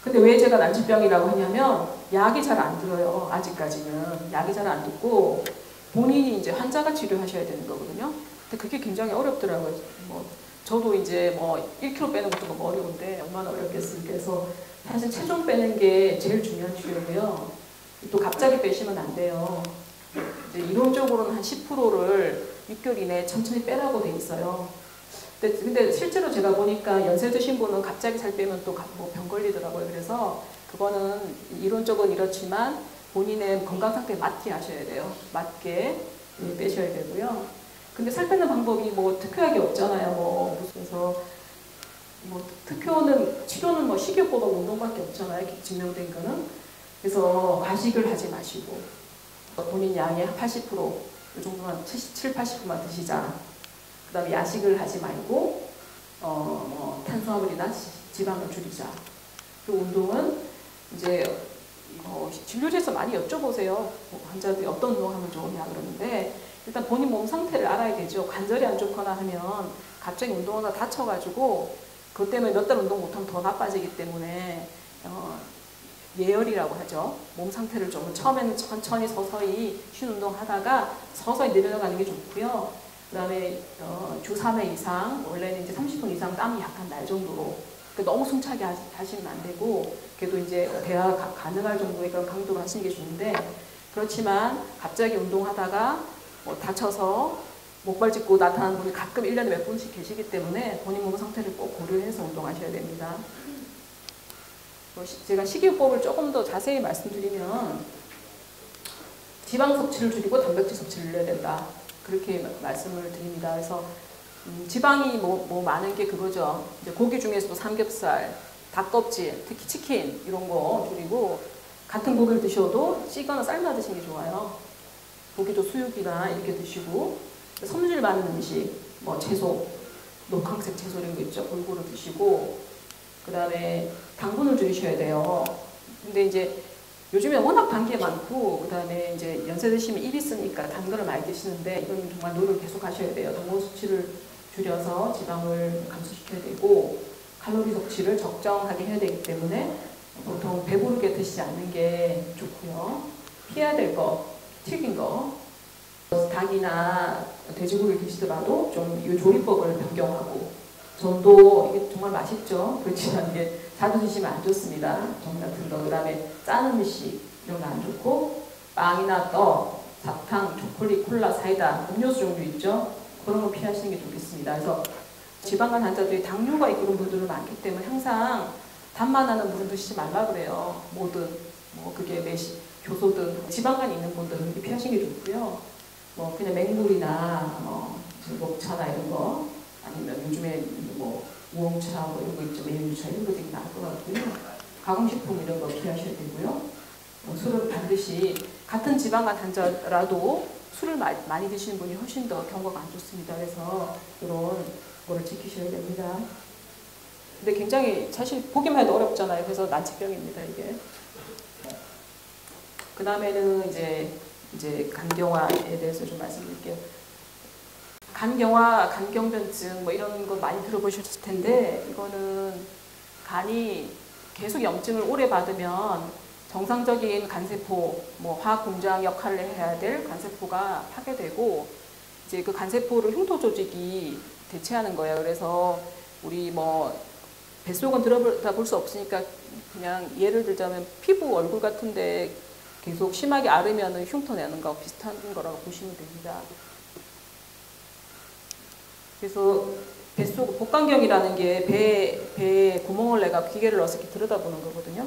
근데 왜 제가 난치병이라고 하냐면 약이 잘 안 들어요. 아직까지는 약이 잘 안 듣고 본인이 이제 환자가 치료하셔야 되는 거거든요. 근데 그게 굉장히 어렵더라고요. 뭐 저도 이제 뭐 1kg 빼는 것도 너무 어려운데 얼마나 어렵겠습니까? 그래서 사실 체중 빼는 게 제일 중요한 치료고요. 또 갑자기 빼시면 안 돼요. 이제 이론적으로는 한 10%를 6개월 이내에 천천히 빼라고 돼 있어요. 근데 실제로 제가 보니까 연세 드신 분은 갑자기 살 빼면 또 뭐 병 걸리더라고요. 그래서 그거는 이론적으로는 이렇지만 본인의 건강 상태에 맞게 하셔야 돼요. 맞게 빼셔야 되고요. 근데 살 빼는 방법이 뭐 특효약이 없잖아요. 그래서 뭐 특효는 치료는 뭐 식이요법하고 운동밖에 없잖아요. 이렇게 증명된 거는. 그래서 과식을 하지 마시고 본인 양의 80%이 정도만 7, 80%만 드시자. 그다음에 야식을 하지 말고 뭐 탄수화물이나 지방을 줄이자. 그 운동은 이제 진료실에서 많이 여쭤보세요. 환자들이 어떤 운동하면 좋으냐 그러는데 일단 본인 몸 상태를 알아야 되죠. 관절이 안 좋거나 하면 갑자기 운동하다 다쳐가지고 그것 때문에 몇 달 운동 못하면 더 나빠지기 때문에 예열이라고 하죠. 몸 상태를 좀 처음에는 천천히 서서히 쉰 운동하다가 서서히 내려가는 게 좋고요. 그 다음에 주 3회 이상, 원래는 이제 30분 이상 땀이 약간 날 정도로 너무 숨차게 하시면 안 되고 그래도 이제 대화 가능할 정도의 그런 강도로 하시는 게 좋은데 그렇지만 갑자기 운동하다가 뭐 다쳐서 목발 짚고 나타나는 분이 가끔 1년에 몇 분씩 계시기 때문에 본인 몸 상태를 꼭 고려해서 운동하셔야 됩니다. 제가 식이요법을 조금 더 자세히 말씀드리면 지방 섭취를 줄이고 단백질 섭취를 늘려야 된다. 그렇게 말씀을 드립니다. 그래서 지방이 뭐 많은 게 그거죠. 이제 고기 중에서도 삼겹살, 닭껍질, 특히 치킨 이런 거 줄이고 같은 고기를 드셔도 찌거나 삶아 드시는 게 좋아요. 고기도 수육이나 이렇게 드시고 섬유질 많은 음식, 뭐 채소, 녹황색 채소 이런 거 있죠. 골고루 드시고 그 다음에 당분을 줄이셔야 돼요. 근데 이제 요즘에 워낙 단 게 많고 그 다음에 이제 연세 드시면 입이 쓰니까 단 거를 많이 드시는데 이건 정말 노력을 계속 하셔야 돼요. 동물 수치를 줄여서 지방을 감소시켜야 되고 칼로리 섭취를 적정하게 해야 되기 때문에 보통 배부르게 드시지 않는 게 좋고요. 피해야 될 거, 튀긴 거, 닭이나 돼지고기를 드시더라도 좀 이 조리법을 변경하고 전도 이게 정말 맛있죠. 그렇지만 이게 자주 드시면 안 좋습니다. 전 같은 거, 그 다음에 짠 음식 이런 거 안 좋고 빵이나 떡, 사탕, 초콜릿, 콜라, 사이다, 음료수 종류 있죠. 그런 거 피하시는 게 좋겠습니다. 그래서 지방간 환자들이 당뇨가 있는 분들은 많기 때문에 항상 단맛 나는 물을 드시지 말라 그래요. 뭐든 뭐 그게 효소든 지방간이 있는 분들은 이렇게 피하시는 게 좋고요. 뭐 그냥 맹물이나 뭐 녹차나 이런 거 아니면 요즘에 뭐 우엉차 뭐 이런 거 있죠. 메밀차 이런 거 되게 나을 것 같고요. 가공식품 이런 거 피하셔야 되고요. 술을 반드시 같은 지방간 환자라도 술을 많이 드시는 분이 훨씬 더 경과가 안 좋습니다. 그래서 이런 거를 지키셔야 됩니다. 근데 굉장히 사실 보기만 해도 어렵잖아요. 그래서 난치병입니다, 이게. 그 다음에는 이제 간경화에 대해서 좀 말씀드릴게요. 간경화, 간경변증 뭐 이런 거 많이 들어보셨을 텐데 이거는 간이 계속 염증을 오래 받으면 정상적인 간세포, 뭐 화학 공장 역할을 해야 될 간세포가 파괴되고 이제 그 간세포를 흉터 조직이 대체하는 거예요. 그래서 우리 뭐 뱃속은 들여다볼 수 없으니까 그냥 예를 들자면 피부 얼굴 같은데 계속 심하게 앓으면 흉터 내는 거 비슷한 거라고 보시면 됩니다. 그래서 뱃속 복강경이라는 게 배에 구멍을 내가 기계를 넣어서 이렇게 들여다보는 거거든요.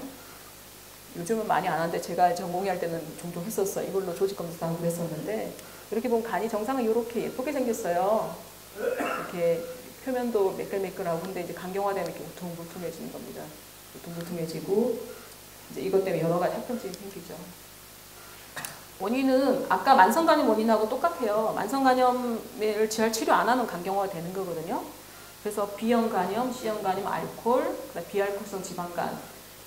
요즘은 많이 안 하는데 제가 전공의할 때는 종종 했었어요. 이걸로 조직 검사도 하고 그랬었는데 이렇게 보면 간이 정상은 이렇게 예쁘게 생겼어요. 이렇게 표면도 매끌매끌하고 근데 이제 간경화되면 이렇게 울퉁불퉁해지는 겁니다. 울퉁불퉁해지고 이제 이것 때문에 여러 가지 합병증이 생기죠. 원인은 아까 만성간염 원인하고 똑같아요. 만성간염을 잘 치료 안 하면 간경화가 되는 거거든요. 그래서 B형간염, C형간염, 알코올, 비알코올성 지방간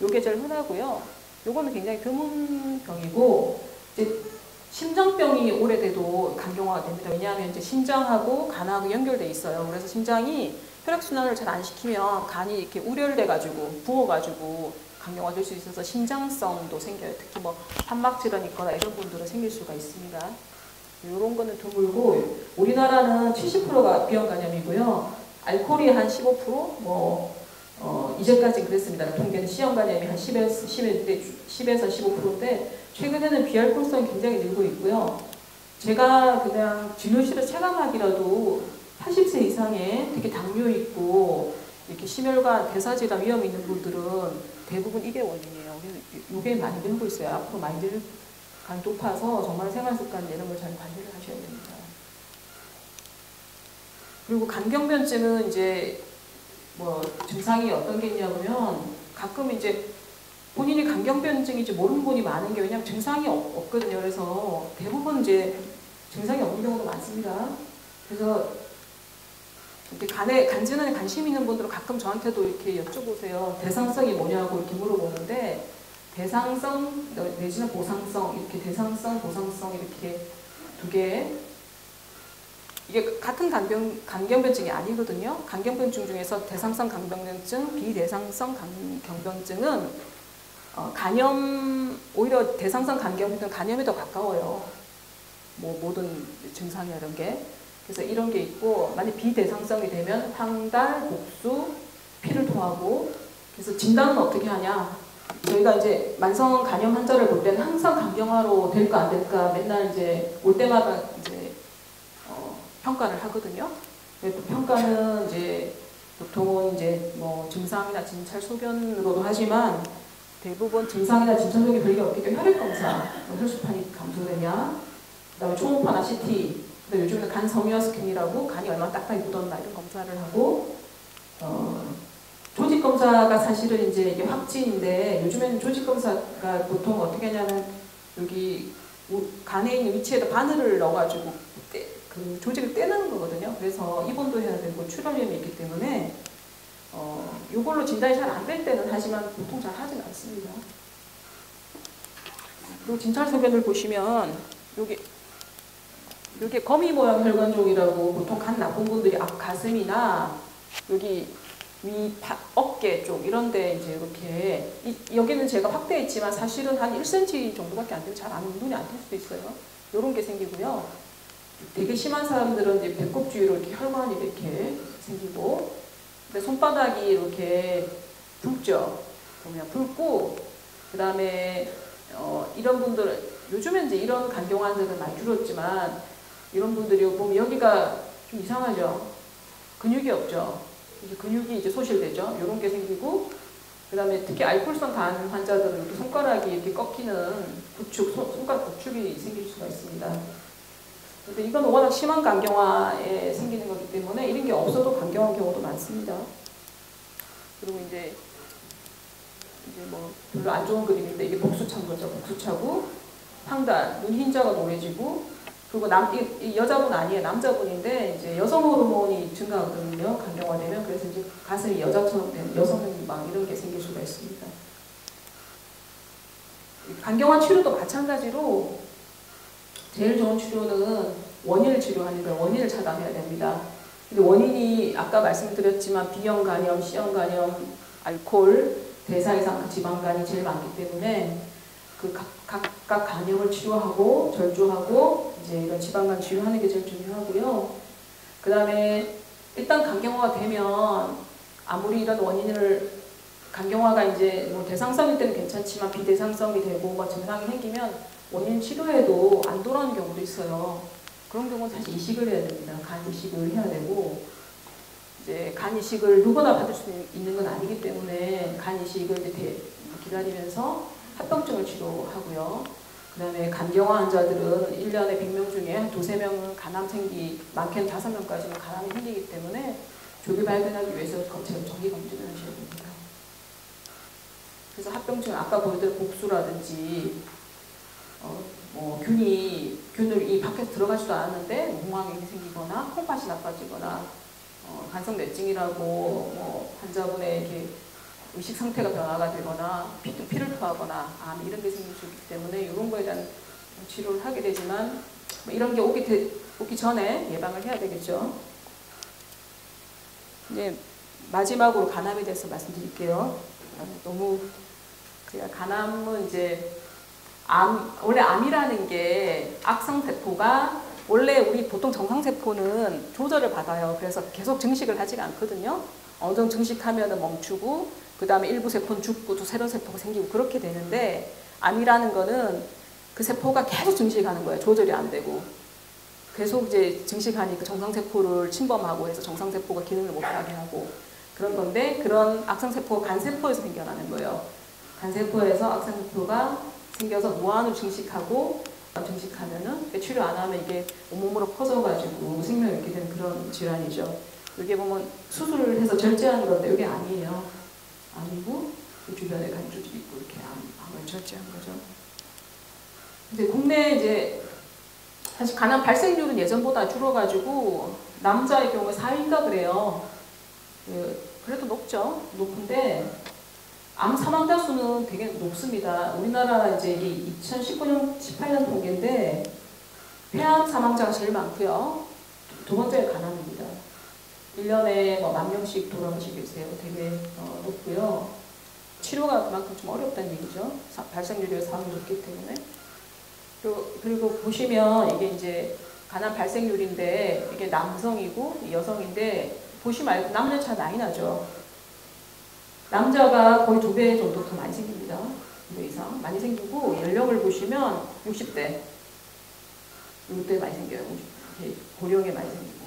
요게 제일 흔하고요. 요거는 굉장히 드문 병이고 이제 심장병이 오래돼도 간경화가 됩니다. 왜냐하면 이제 심장하고 간하고 연결돼 있어요. 그래서 심장이 혈액순환을 잘 안 시키면 간이 이렇게 우열돼가지고 부어가지고 간경화 될 수 있어서 신장성도 생겨요. 특히 뭐 판막질환 있거나 이런 분들은 생길 수가 있습니다. 이런 거는 드물고 우리나라는 70%가 B형간염이고요. 알코올이 한 15%, 이제까지 그랬습니다. 통계는 C형간염이 한 10에서 15%인데 최근에는 비알코올성이 굉장히 늘고 있고요. 제가 그냥 진료실에 체감하기라도 80세 이상의 특히 당뇨 있고 이렇게 심혈관 대사질환 위험 있는 분들은 대부분 이게 원인이에요. 이게 많이 늘고 있어요. 앞으로 많이 늘 간이 높아서 정말 생활습관 이런 걸 잘 관리를 하셔야 됩니다. 그리고 간경변증은 이제 뭐 증상이 어떤 게 있냐면 가끔 이제 본인이 간경변증인지 모르는 분이 많은 게 왜냐하면 증상이 없거든요. 그래서 대부분 이제 증상이 없는 경우도 많습니다. 그래서 이렇게 간질환에 관심 있는 분들은 가끔 저한테도 이렇게 여쭤보세요. 대상성이 뭐냐고 이렇게 물어보는데 대상성 내지는 보상성 이렇게 대상성, 보상성 이렇게 두 개 이게 같은 간경변증이 아니거든요. 간경변증 중에서 대상성 간경변증, 비대상성 간경변증은 간염 오히려 대상성 간경변증은 간염에 더 가까워요. 뭐 모든 증상이 이런 게. 그래서 이런 게 있고 만약 비대상성이 되면 황달, 복수, 피를 토하고 그래서 진단은 어떻게 하냐? 저희가 이제 만성 간염 환자를 볼 때는 항상 간경화로 될까 안 될까 맨날 이제 올 때마다 이제 평가를 하거든요. 또 평가는 이제 보통은 이제 뭐 증상이나 진찰 소견으로도 하지만 대부분 증상이나 진찰 소견이 별게 없기 때문에 혈액 검사, 혈소판이 감소되냐, 그다음에 초음파나 CT, 요즘에는 간 섬유화 스캔이라고 간이 얼마나 딱딱히 묻었나 이런 검사를 하고 조직 검사가 사실은 이제 이게 확진인데 요즘에는 조직 검사가 보통 어떻게 하냐면 여기 간에 있는 위치에다 바늘을 넣어가지고 그 조직을 떼는 거거든요. 그래서 입원도 해야 되고 출혈염이 있기 때문에 이걸로 진단이 잘 안 될 때는 하지만 보통 잘 하진 않습니다. 그리고 진찰 소견을 보시면 여기 거미 모양 혈관종이라고 보통 간 나쁜 분들이 가슴이나 여기 어깨 쪽 이런데 이제 이렇게 여기는 제가 확대했지만 사실은 한 1cm 정도밖에 안 되고 잘 눈이 안 뜰 수도 있어요. 이런 게 생기고요. 되게 심한 사람들은 이제 배꼽 주위로 이렇게 혈관이 이렇게 생기고, 근데 손바닥이 이렇게 붉죠. 그러면 붉고, 그 다음에 이런 분들 요즘엔 이제 이런 간경화들은 많이 줄었지만 이런 분들이 보면 여기가 좀 이상하죠. 근육이 없죠. 이제 근육이 이제 소실되죠. 이런 게 생기고, 그 다음에 특히 알코올성 간 환자들은 이렇게 손가락이 이렇게 꺾이는 부축, 손가락 부축이 생길 수가 있습니다. 근데 이건 워낙 심한 간경화에 생기는 거기 때문에 이런 게 없어도 간경화인 경우도 많습니다. 그리고 이제 뭐 별로 안 좋은 그림인데 이게 복수차인 거죠. 복수차고 황달, 눈 흰자가 노래지고 그리고 이 여자분 아니에요. 남자분인데 이제 여성 호르몬이 증가하거든요. 간경화되면. 그래서 이제 가슴이 여자처럼 되는 여성이 막 이런 게 생길 수가 있습니다. 간경화 치료도 마찬가지로 제일 좋은 치료는 원인을 치료하는 거예요. 원인을 차단해야 됩니다. 근데 원인이 아까 말씀드렸지만 B형 간염, C형 간염, 알코올, 대사 이상 지방간이 제일 많기 때문에 그 각각 간염을 치료하고 절주하고 이제 이런 지방간 치료하는 게 제일 중요하고요. 그 다음에 일단 간경화가 되면 아무리 이런 원인을 간경화가 이제 뭐 대상성일 때는 괜찮지만 비대상성이 되고 뭐 증상이 생기면 원인 치료에도 안 돌아오는 경우도 있어요. 그런 경우는 사실 이식을 해야 됩니다. 간 이식을 해야 되고 이제 간 이식을 누구나 받을 수 있는 건 아니기 때문에 간 이식을 이제 기다리면서 합병증을 치료하고요. 그 다음에 간경화 환자들은 1년에 100명 중에 한 2~3명은 간암 많게는 5명까지는 간암이 생기기 때문에 조기 발견하기 위해서 정기 검진을 하셔야 됩니다. 그래서 합병증은 아까 보여드린 복수라든지 뭐 균을 이 밖에서 들어가지도 않았는데 몽황이 생기거나 콩팥이 나빠지거나 간성내증이라고 뭐 환자분의 이렇게 의식 상태가 변화가 되거나 피를 토하거나 암 이런 게 생길 수 있기 때문에 이런 거에 대한 치료를 하게 되지만 뭐 이런 게 오기 전에 예방을 해야 되겠죠. 이제 마지막으로 간암에 대해서 말씀드릴게요. 너무 간암은 이제 원래 암이라는 게 악성세포가 원래 우리 보통 정상세포는 조절을 받아요. 그래서 계속 증식을 하지가 않거든요. 어느 정도 증식하면 멈추고 그 다음에 일부 세포는 죽고 또 새로운 세포가 생기고 그렇게 되는데 암이라는 거는 그 세포가 계속 증식하는 거예요. 조절이 안 되고 계속 이제 증식하니까 정상세포를 침범하고 해서 정상세포가 기능을 못하게 하고 그런 건데 그런 악성세포가 간세포에서 생겨나는 거예요. 간세포에서 악성세포가 생겨서 무한으로 증식하고 증식하면은 치료 안 하면 이게 온몸으로 퍼져가지고 생명이 이렇게 되는 그런 질환이죠. 여기 보면 수술을 해서 절제하는 건데 이게 아니에요. 아니고 그 주변에 간주들이 있고 이렇게 암을 절제한 거죠. 이제 국내 이제 사실 간암 발생률은 예전보다 줄어가지고 남자의 경우에 4위인가 그래요. 그래도 높죠. 높은데 암 사망자 수는 되게 높습니다. 우리나라 이제 이게 2019년, 18년 통계인데 폐암 사망자가 제일 많고요. 두 번째가 간암입니다. 1년에 뭐 10,000명씩 돌아가시고 계세요. 되게 높고요. 치료가 그만큼 좀 어렵다는 얘기죠. 발생률이 상당히 높기 때문에. 그리고 보시면 이게 이제 간암 발생률인데 이게 남성이고 여성인데 보시면 남녀 차이 많이 나죠. 남자가 거의 2배 정도 더 많이 생깁니다. 2배 이상 많이 생기고 연령을 보시면 60대, 60대 많이 생겨요. 고령에 많이 생기고.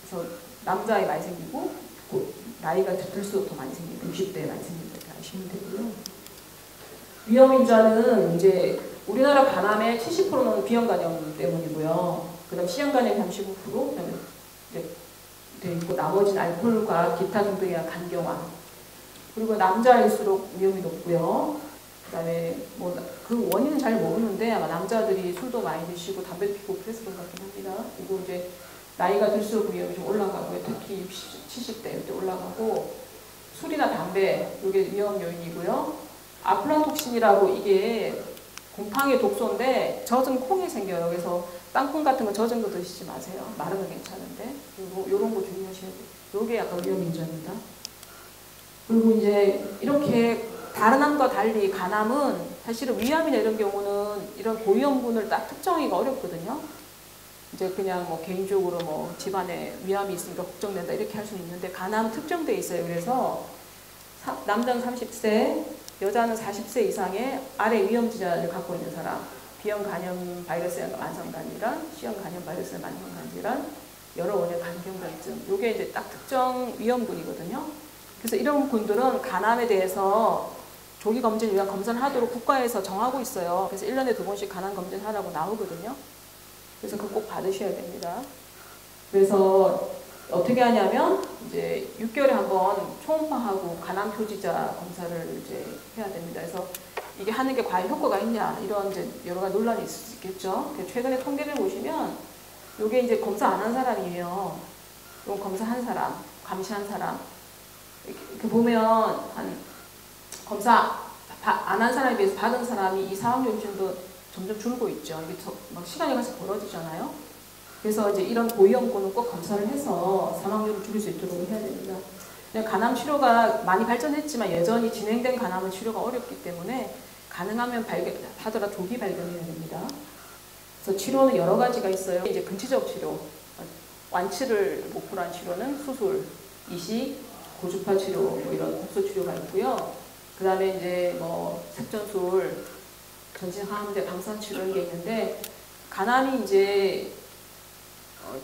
그래서 남자에 많이 생기고 나이가 들수록 더 많이 생기고 60대에 많이 생긴다 이렇게 아시면 되고요. 위험인자는 이제 우리나라 간암의 70%는 비형 간염 때문이고요. 그다음 시형 간염 35%, 그다음에 돼 있고 나머지는 알코올과 기타 등등의 간경화. 그리고 남자일수록 위험이 높고요. 그다음에 뭐 그 원인은 잘 모르는데 아마 남자들이 술도 많이 드시고 담배 피우고 그래서 그런 것 같긴 합니다. 그리고 이제 나이가 들수록 위험이 좀 올라가고요. 특히 60, 70대 이때 올라가고 술이나 담배 이게 위험 요인이고요. 아플라톡신이라고 이게 곰팡이 독소인데 젖은 콩이 생겨요. 그래서 땅콩 같은 거 젖은 거 드시지 마세요. 마르면 괜찮은데. 그리고 이런 거 주의하셔야 돼요. 이게 약간 위험인자입니다. 그리고 이제 이렇게 다른 암과 달리 간암은 사실은 위암이나 이런 경우는 이런 고위험군을 딱 특정하기가 어렵거든요. 이제 그냥 뭐 개인적으로 뭐 집안에 위암이 있으니까 걱정된다 이렇게 할 수는 있는데 간암 특정돼 있어요. 그래서 남자는 30세, 여자는 40세 이상의 아래 위험 질환을 갖고 있는 사람, 비형 간염 바이러스의 만성간 질환, C형 간염 바이러스의 만성간 질환, 여러 원의 간경변증. 이게 이제 딱 특정 위험군이거든요. 그래서 이런 분들은 간암에 대해서 조기 검진 위한 검사를 하도록 국가에서 정하고 있어요. 그래서 1년에 2번씩 간암 검진하라고 나오거든요. 그래서 그거 꼭 받으셔야 됩니다. 그래서 어떻게 하냐면 이제 6개월에 한번 초음파하고 간암 표지자 검사를 이제 해야 됩니다. 그래서 이게 하는 게 과연 효과가 있냐 이런 이제 여러 가지 논란이 있을 수 있겠죠. 최근에 통계를 보시면 이게 이제 검사 안 한 사람이에요. 이건 검사한 사람, 감시한 사람. 이렇게 보면 한 검사 안 한 사람에 비해서 받은 사람이 이 사망률도 점점 줄고 있죠. 이게 막 시간이 가서 벌어지잖아요. 그래서 이제 이런 고위험군은 꼭 검사를 해서 사망률을 줄일 수 있도록 해야 됩니다. 간암 치료가 많이 발전했지만 여전히 진행된 간암은 치료가 어렵기 때문에 가능하면 하더라도 조기 발견해야 됩니다. 그래서 치료는 여러 가지가 있어요. 이제 근치적 치료, 완치를 목표로 한 치료는 수술, 이식, 고주파 치료 뭐 이런 국소 치료가 있고요. 그 다음에 이제 뭐 색전술, 전신항암제, 방사선 이런 게 있는데 간암이 이제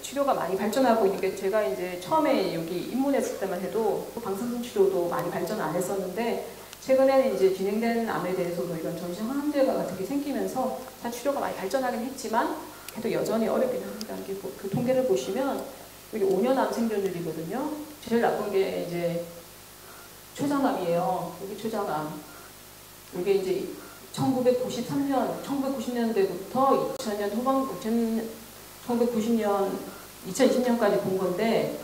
치료가 많이 발전하고 있는 게 제가 이제 처음에 여기 입문했을 때만 해도 방사선 치료도 많이 발전 안 했었는데 최근에는 이제 진행되는 암에 대해서도 이런 전신항암제가 같은 게 생기면서 다 치료가 많이 발전하긴 했지만 그래도 여전히 어렵긴 합니다. 이게 그 통계를 보시면 여기 5년 암 생존율이거든요. 제일 나쁜 게 이제 췌장암이에요. 여기 췌장암. 이게 이제 1993년, 1990년대부터 2000년 후반, 1990년, 2020년까지 본 건데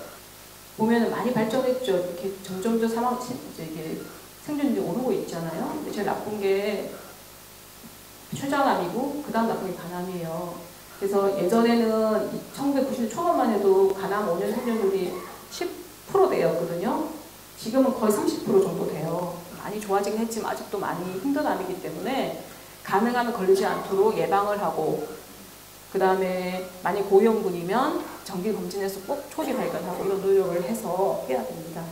보면은 많이 발전했죠. 이렇게 점점 이게 생존율이 오르고 있잖아요. 근데 제일 나쁜 게 췌장암이고 그 다음 나쁜 게 간암이에요. 그래서 예전에는 1990년 초반만 해도 간암 5년 생존율이 10%대였거든요. 지금은 거의 30% 정도 돼요. 많이 좋아지긴 했지만 아직도 많이 힘든 암이기 때문에 가능하면 걸리지 않도록 예방을 하고 그 다음에 만약 고위험군이면 정기 검진에서 꼭 초기 발견하고 이런 노력을 해서 해야 됩니다.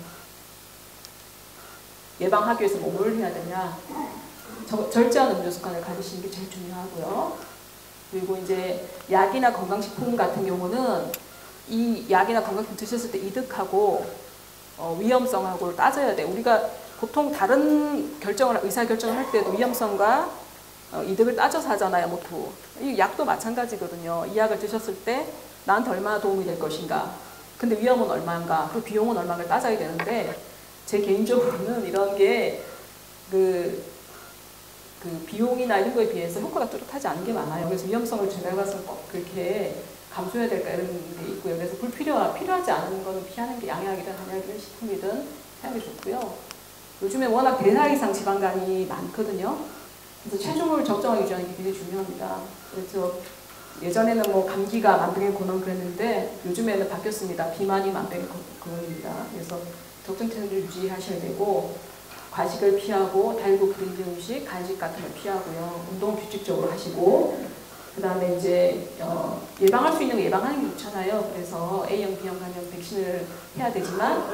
예방하기 위해서 뭘 해야 되냐? 절제한 음료 습관을 가지시는 게 제일 중요하고요. 그리고 이제 약이나 건강식품 같은 경우는 이 약이나 건강식품 드셨을 때 이득하고 위험성하고를 따져야 돼. 우리가 보통 다른 결정을, 의사결정을 할 때도 위험성과 이득을 따져서 하잖아요. 뭐 이 약도 마찬가지거든요. 이 약을 드셨을 때 나한테 얼마나 도움이 될 것인가. 근데 위험은 얼마인가. 그리고 비용은 얼마인가 따져야 되는데 제 개인적으로는 이런 게 그 비용이나 이런 거에 비해서 효과가 뚜렷하지 않은 게 많아요. 그래서 위험성을 제가 봐서 꼭 그렇게 감수해야 될까 이런 게 있고요. 그래서 필요하지 않은 거는 피하는 게 양약이든 한약이든 식품이든 하는 게 좋고요. 요즘에 워낙 대사 이상 지방간이 많거든요. 그래서 체중을 적정하게 유지하는 게 굉장히 중요합니다. 그래서 예전에는 뭐 감기가 만병의 근원 그랬는데 요즘에는 바뀌었습니다. 비만이 만병의 근원입니다. 그래서 적정 체중을 유지하셔야 되고 과식을 피하고 달고 기름진 음식, 간식 같은 걸 피하고요. 운동 규칙적으로 하시고 그 다음에 이제 예방할 수 있는 거 예방하는 게 좋잖아요. 그래서 A형, B형 감염 백신을 해야 되지만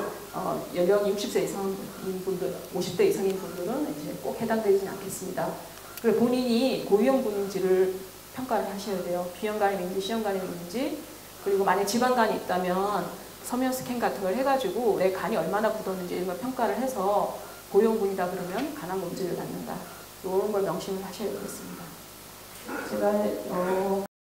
연령이 60세 이상인 분들, 50대 이상인 분들은 이제 꼭 해당되지는 않겠습니다. 그리고 본인이 고위험군인지를 평가를 하셔야 돼요. B형 간염인지 C형 간염인지, 그리고 만약 지방간이 있다면 서면 스캔 같은 걸 해가지고 내 간이 얼마나 굳었는지 이런 걸 평가를 해서 고위험군이다 그러면 간암 검진을 받는다. 이런 걸 명심을 하셔야 되겠습니다. 제가